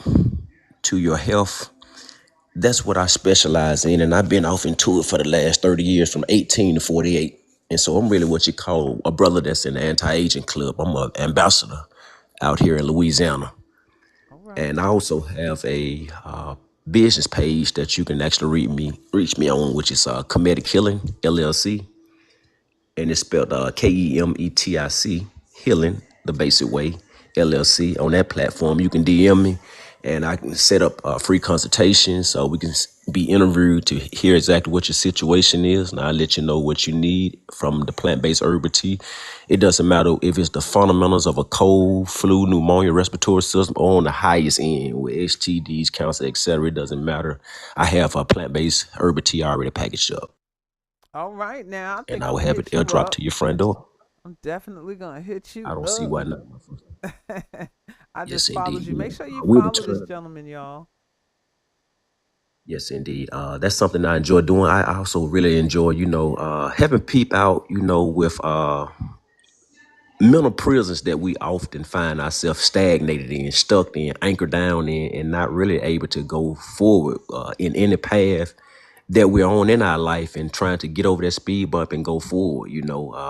to your health, that's what I specialize in. And I've been off into it for the last 30 years from 18 to 48. And so I'm really what you call a brother that's in the anti-aging club. I'm an ambassador out here in Louisiana. All right. And I also have a business page that you can actually reach me on, which is Comedic Healing LLC, and it's spelled KEMETIC Healing, the basic way, LLC. On that platform, you can DM me, and I can set up free consultations so we can be interviewed to hear exactly what your situation is, and I'll let you know what you need from the plant-based herbal tea. It doesn't matter if it's the fundamentals of a cold, flu, pneumonia, respiratory system, or on the highest end with STDs, cancer, etc. It doesn't matter. I have a plant-based herbal tea already packaged up, All right. Now I and think I I'm will gonna have it hit you airdropped up. to your front door. I'm definitely gonna hit I you don't see up. why not. I Yes, just followed indeed. you. Make sure you We'll be follow this turning. gentleman, y'all. Yes, indeed. That's something I enjoy doing. I also really enjoy, helping people out, with mental prisons that we often find ourselves stagnated in, stuck in, anchored down in, and not really able to go forward in any path that we're on in our life and trying to get over that speed bump and go forward.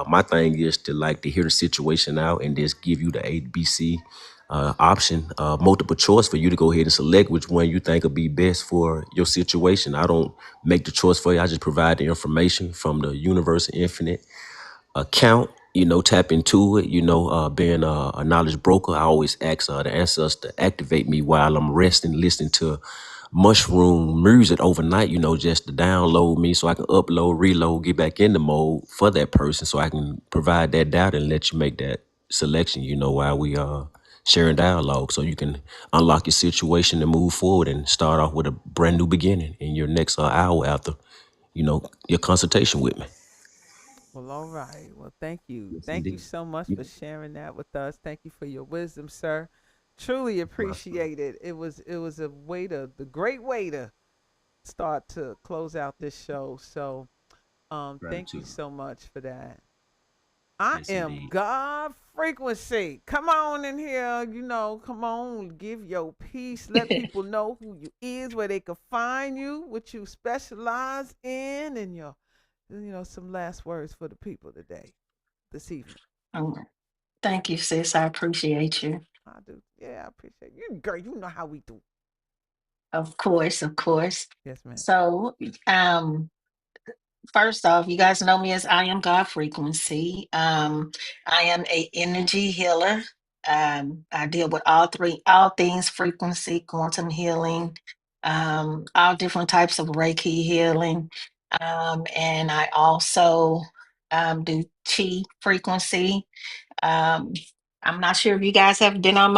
My thing is to like to hear the situation out and just give you the ABC option, multiple choice for you to go ahead and select which one you think will be best for your situation. I don't make the choice for you. I just provide the information from the universe infinite account, tap into it, being a knowledge broker. I always ask the ancestors to activate me while I'm resting, listening to mushroom music overnight, just to download me so I can upload, reload, get back in the mode for that person so I can provide that data and let you make that selection, while we sharing dialogue so you can unlock your situation and move forward and start off with a brand new beginning in your next hour after, your consultation with me. Well, all right. Well, thank you. Yes, Thank you indeed. so much You- for sharing that with us. Thank you for your wisdom, sir. Truly my son. appreciate it. It was a way to the great way to start to close out this show. So thank you Gratitude. so much for that. I Yes, am indeed. God frequency. Come on in here, come on, give your piece. Let people know who you is, where they can find you, what you specialize in, and your some last words for the people today, this evening. Thank you, sis. I appreciate you. I do. Yeah, I appreciate you, girl. You know how we do. Of course, of course. Yes, ma'am. So, first off, you guys know me as I am God Frequency. I am a energy healer. I deal with all things frequency, quantum healing, all different types of Reiki healing. And I also do chi frequency. Um, I'm not sure if you guys have been on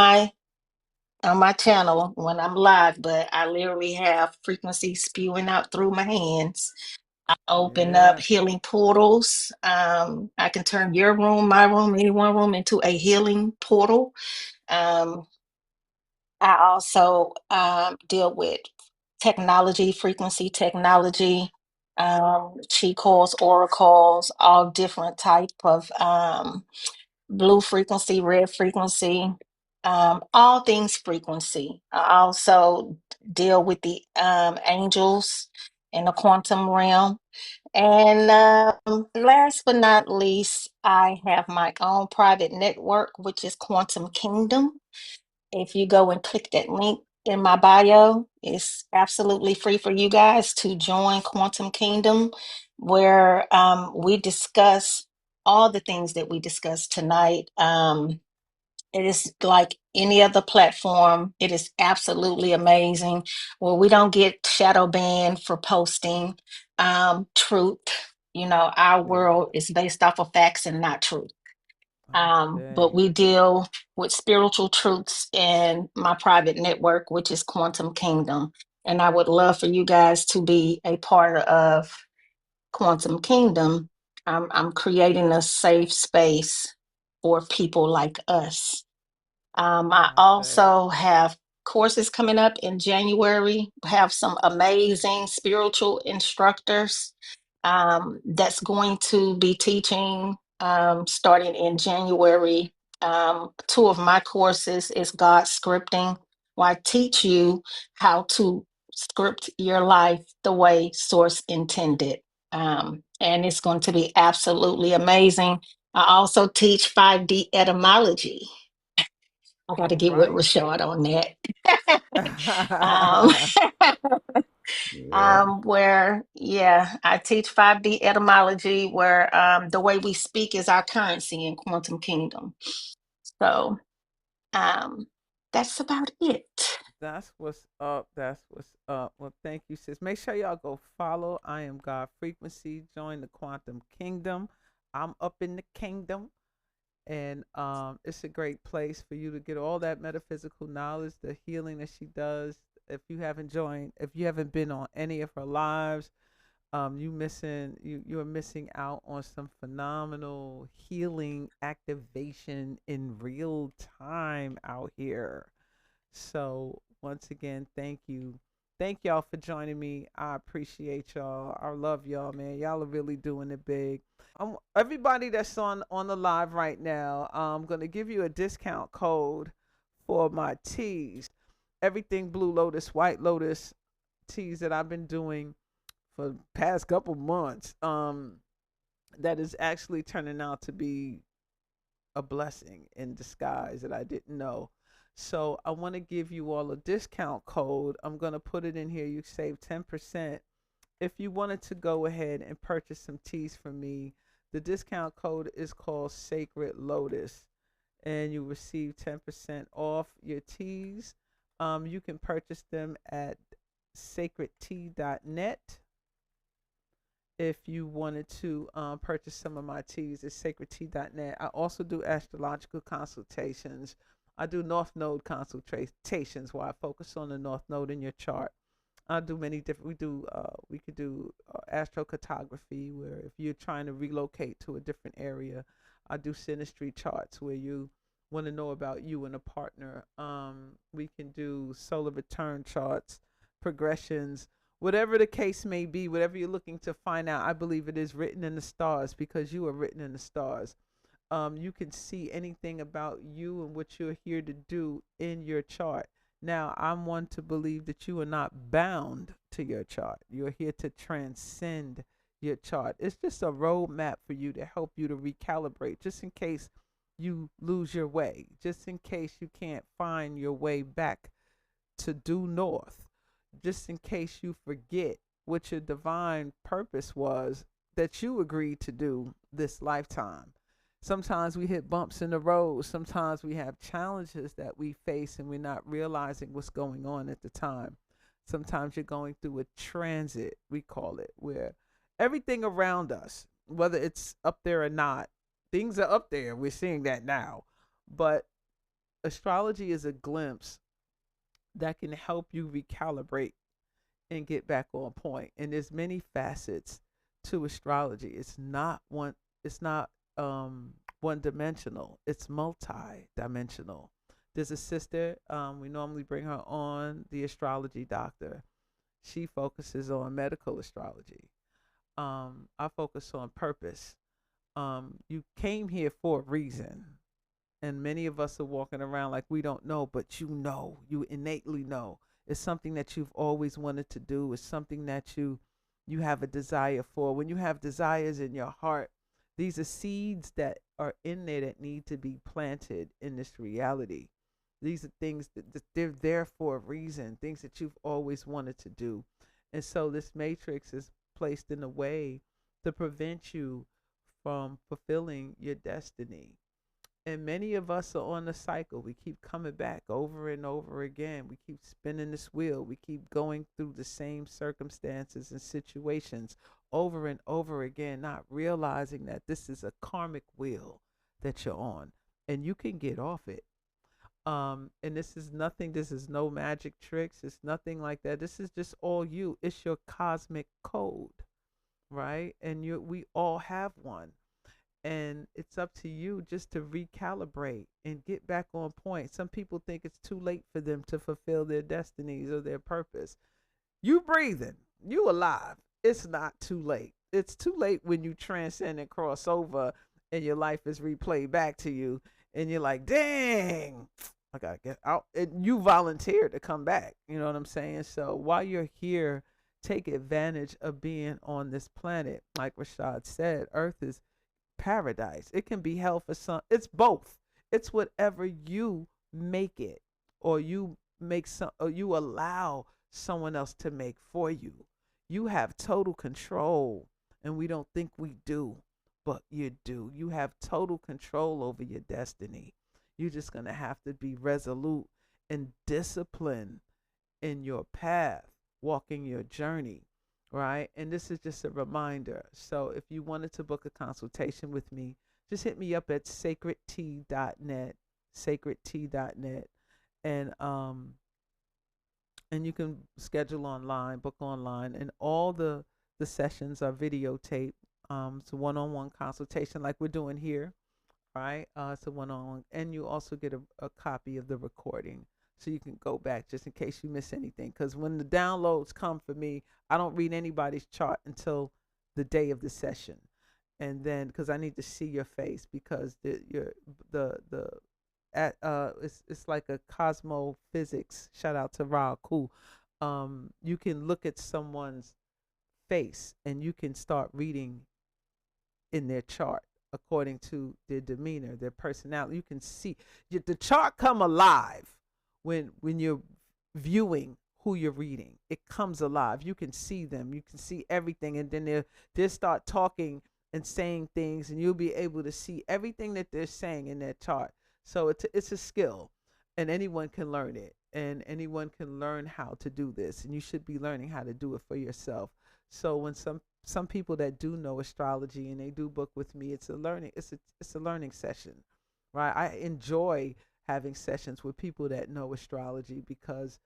my channel when I'm live, but I literally have frequency spewing out through my hands. I open up Yeah. healing portals. I can turn your room, my room, anyone room into a healing portal. Um, I also deal with technology, frequency technology, chi calls, oracles, all different type of blue frequency, red frequency, all things frequency. I also deal with the angels in the quantum realm. And last but not least, I have my own private network, which is Quantum Kingdom. If you go and click that link in my bio, it's absolutely free for you guys to join Quantum Kingdom, where we discuss all the things that we discussed tonight. It is like any other platform. It is absolutely amazing. Well, we don't get shadow banned for posting truth. You know, our Yeah. world is based off of facts and not truth. But Okay. we deal with spiritual truths in my private network, which is Quantum Kingdom. And I would love for you guys to be a part of Quantum Kingdom. I'm creating a safe space for people like us. I Okay. also have courses coming up in January. Have some amazing spiritual instructors that's going to be teaching starting in January. Two of my courses is God Scripting, where I teach you how to script your life the way Source intended. And it's going to be absolutely amazing. I also teach 5D etymology. I got to All get with right. Rashad on that. um, Yeah. where, yeah, I teach 5D etymology, where the way we speak is our currency in Quantum Kingdom. So um, that's about it. That's what's up. That's what's up. Well, thank you, sis. Make sure y'all go follow I Am God Frequency. Join the Quantum Kingdom. I'm up in the kingdom. And it's a great place for you to get all that metaphysical knowledge, the healing that she does. If you haven't been on any of her lives, you're missing out on some phenomenal healing activation in real time out here. So once again, thank you. Thank y'all for joining me. I appreciate y'all. I love y'all, man. Y'all are really doing it big. Everybody that's on the live right now, I'm gonna give you a discount code for my teas. Everything Blue Lotus, White Lotus teas that I've been doing for the past couple months. That is actually turning out to be a blessing in disguise that I didn't know. So I want to give you all a discount code. I'm going to put it in here. You save 10%. If you wanted to go ahead and purchase some teas from me, the discount code is called Sacred Lotus, and you receive 10% off your teas. You can purchase them at sacredtea.net. If you wanted to purchase some of my teas, it's sacredtea.net. I also do astrological consultations. I do North Node consultations where I focus on the North Node in your chart. I do many different. We could do astrocartography, where if you're trying to relocate to a different area, I do synastry charts where you want to know about you and a partner. We can do solar return charts, progressions, whatever the case may be, whatever you're looking to find out. I believe it is written in the stars because you are written in the stars. You can see anything about you and what you're here to do in your chart. Now, I'm one to believe that you are not bound to your chart. You're here to transcend your chart. It's just a roadmap for you to help you to recalibrate, just in case you lose your way, just in case you can't find your way back to due north, just in case you forget what your divine purpose was that you agreed to do this lifetime. Sometimes we hit bumps in the road. Sometimes we have challenges that we face and we're not realizing what's going on at the time. Sometimes you're going through a transit, we call it, where everything around us, whether it's up there or not, things are up there. We're seeing that now. But astrology is a glimpse that can help you recalibrate and get back on point. And there's many facets to astrology. It's not one dimensional. It's multi-dimensional. There's a sister, we normally bring her on, the astrology doctor. She focuses on medical astrology. I focus on purpose. You came here for a reason. And many of us are walking around like we don't know, but you innately know. It's something that you've always wanted to do. It's something that you have a desire for. When you have desires in your heart, these are seeds that are in there that need to be planted in this reality. These are things that they're there for a reason, things that you've always wanted to do. And so this matrix is placed in a way to prevent you from fulfilling your destiny. And many of us are on the cycle. We keep coming back over and over again. We keep spinning this wheel. We keep going through the same circumstances and situations over and over again, not realizing that this is a karmic wheel that you're on and you can get off it. And this is no magic tricks. It's nothing like that. This is just all you. It's your cosmic code, right? And we all have one. And it's up to you just to recalibrate and get back on point. Some people think it's too late for them to fulfill their destinies or their purpose. You breathing, you alive. It's not too late. It's too late when you transcend and cross over and your life is replayed back to you. And you're like, dang, I gotta get out. And you volunteered to come back. You know what I'm saying? So while you're here, take advantage of being on this planet. Like Rashad said, Earth is paradise. It can be hell for some. It's both. It's whatever you make it, or you allow someone else to make for you. You have total control, and we don't think we do, but you do. You have total control over your destiny. You're just gonna have to be resolute and disciplined in your path, walking your journey. Right. And this is just a reminder. So if you wanted to book a consultation with me, just hit me up at sacredtea.net, sacredtea.net. And you can schedule online, book online, and all the sessions are videotaped. It's a one-on-one consultation like we're doing here. Right. It's a one-on-one. And you also get a copy of the recording, so you can go back just in case you miss anything. Because when the downloads come for me, I don't read anybody's chart until the day of the session. And then, because I need to see your face, because it's like a cosmophysics. Shout out to Ra Cool. You can look at someone's face and you can start reading in their chart according to their demeanor, their personality. You can see the chart come alive. When you're viewing who you're reading, it comes alive. You can see them. You can see everything. And then they'll start talking and saying things, and you'll be able to see everything that they're saying in their chart. So it's a skill, and anyone can learn it. And anyone can learn how to do this. And you should be learning how to do it for yourself. So when some people that do know astrology and they do book with me, it's a learning session, right? I enjoy having sessions with people that know astrology, because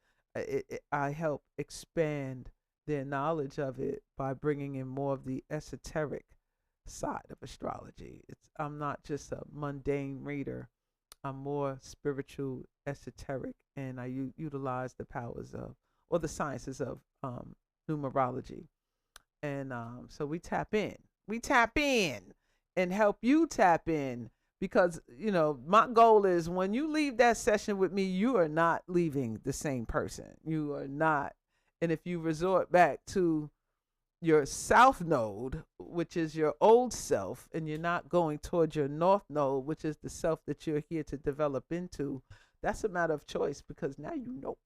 I help expand their knowledge of it by bringing in more of the esoteric side of astrology. I'm not just a mundane reader. I'm more spiritual, esoteric, and I utilize the powers of, or the sciences of, numerology. And so we tap in and help you tap in. Because, my goal is when you leave that session with me, you are not leaving the same person. You are not. And if you resort back to your south node, which is your old self, and you're not going towards your north node, which is the self that you're here to develop into, that's a matter of choice, because now you know.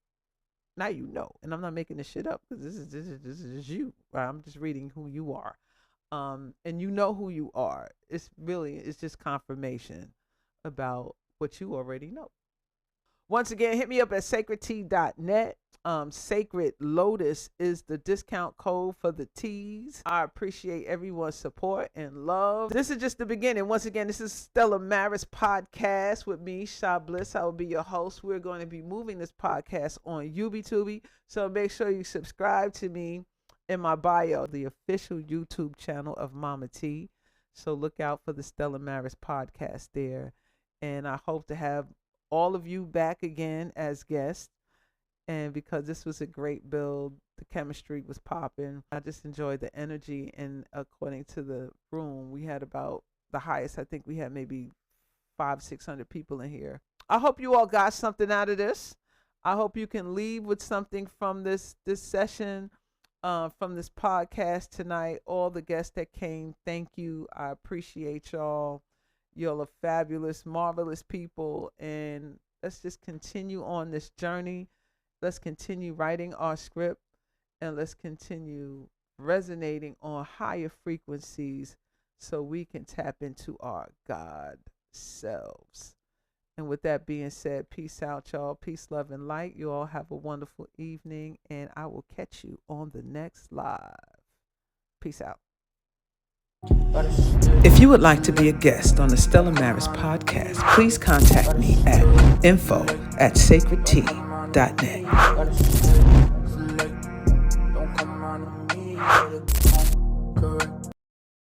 Now you know. And I'm not making this shit up, because this is you. Right? I'm just reading who you are. And you know who you are. It's just confirmation about what you already know. Once again, hit me up at sacredtea.net. Sacred Lotus is the discount code for the teas. I appreciate everyone's support and love. This is just the beginning. Once again, this is Stella Maris Podcast with me, Sha Blyss. I will be your host. We're going to be moving this podcast on YouTube, so make sure you subscribe to me in my bio, the official YouTube channel of MahMah Tea. So look out for the Stella Maris Podcast there. And I hope to have all of you back again as guests. And because this was a great build, the chemistry was popping. I just enjoyed the energy. And according to the room, we had about the highest, I think we had maybe 500-600 people in here. I hope you all got something out of this. I hope you can leave with something from this session, from this podcast tonight. All the guests that came, thank you. I appreciate y'all. Y'all are fabulous, marvelous people, and let's just continue on this journey. Let's continue writing our script, and let's continue resonating on higher frequencies so we can tap into our God selves. And with that being said, peace out, y'all. Peace, love, and light. You all have a wonderful evening, and I will catch you on the next live. Peace out. If you would like to be a guest on the Stella Maris Podcast, please contact me at info@sacredtea.net.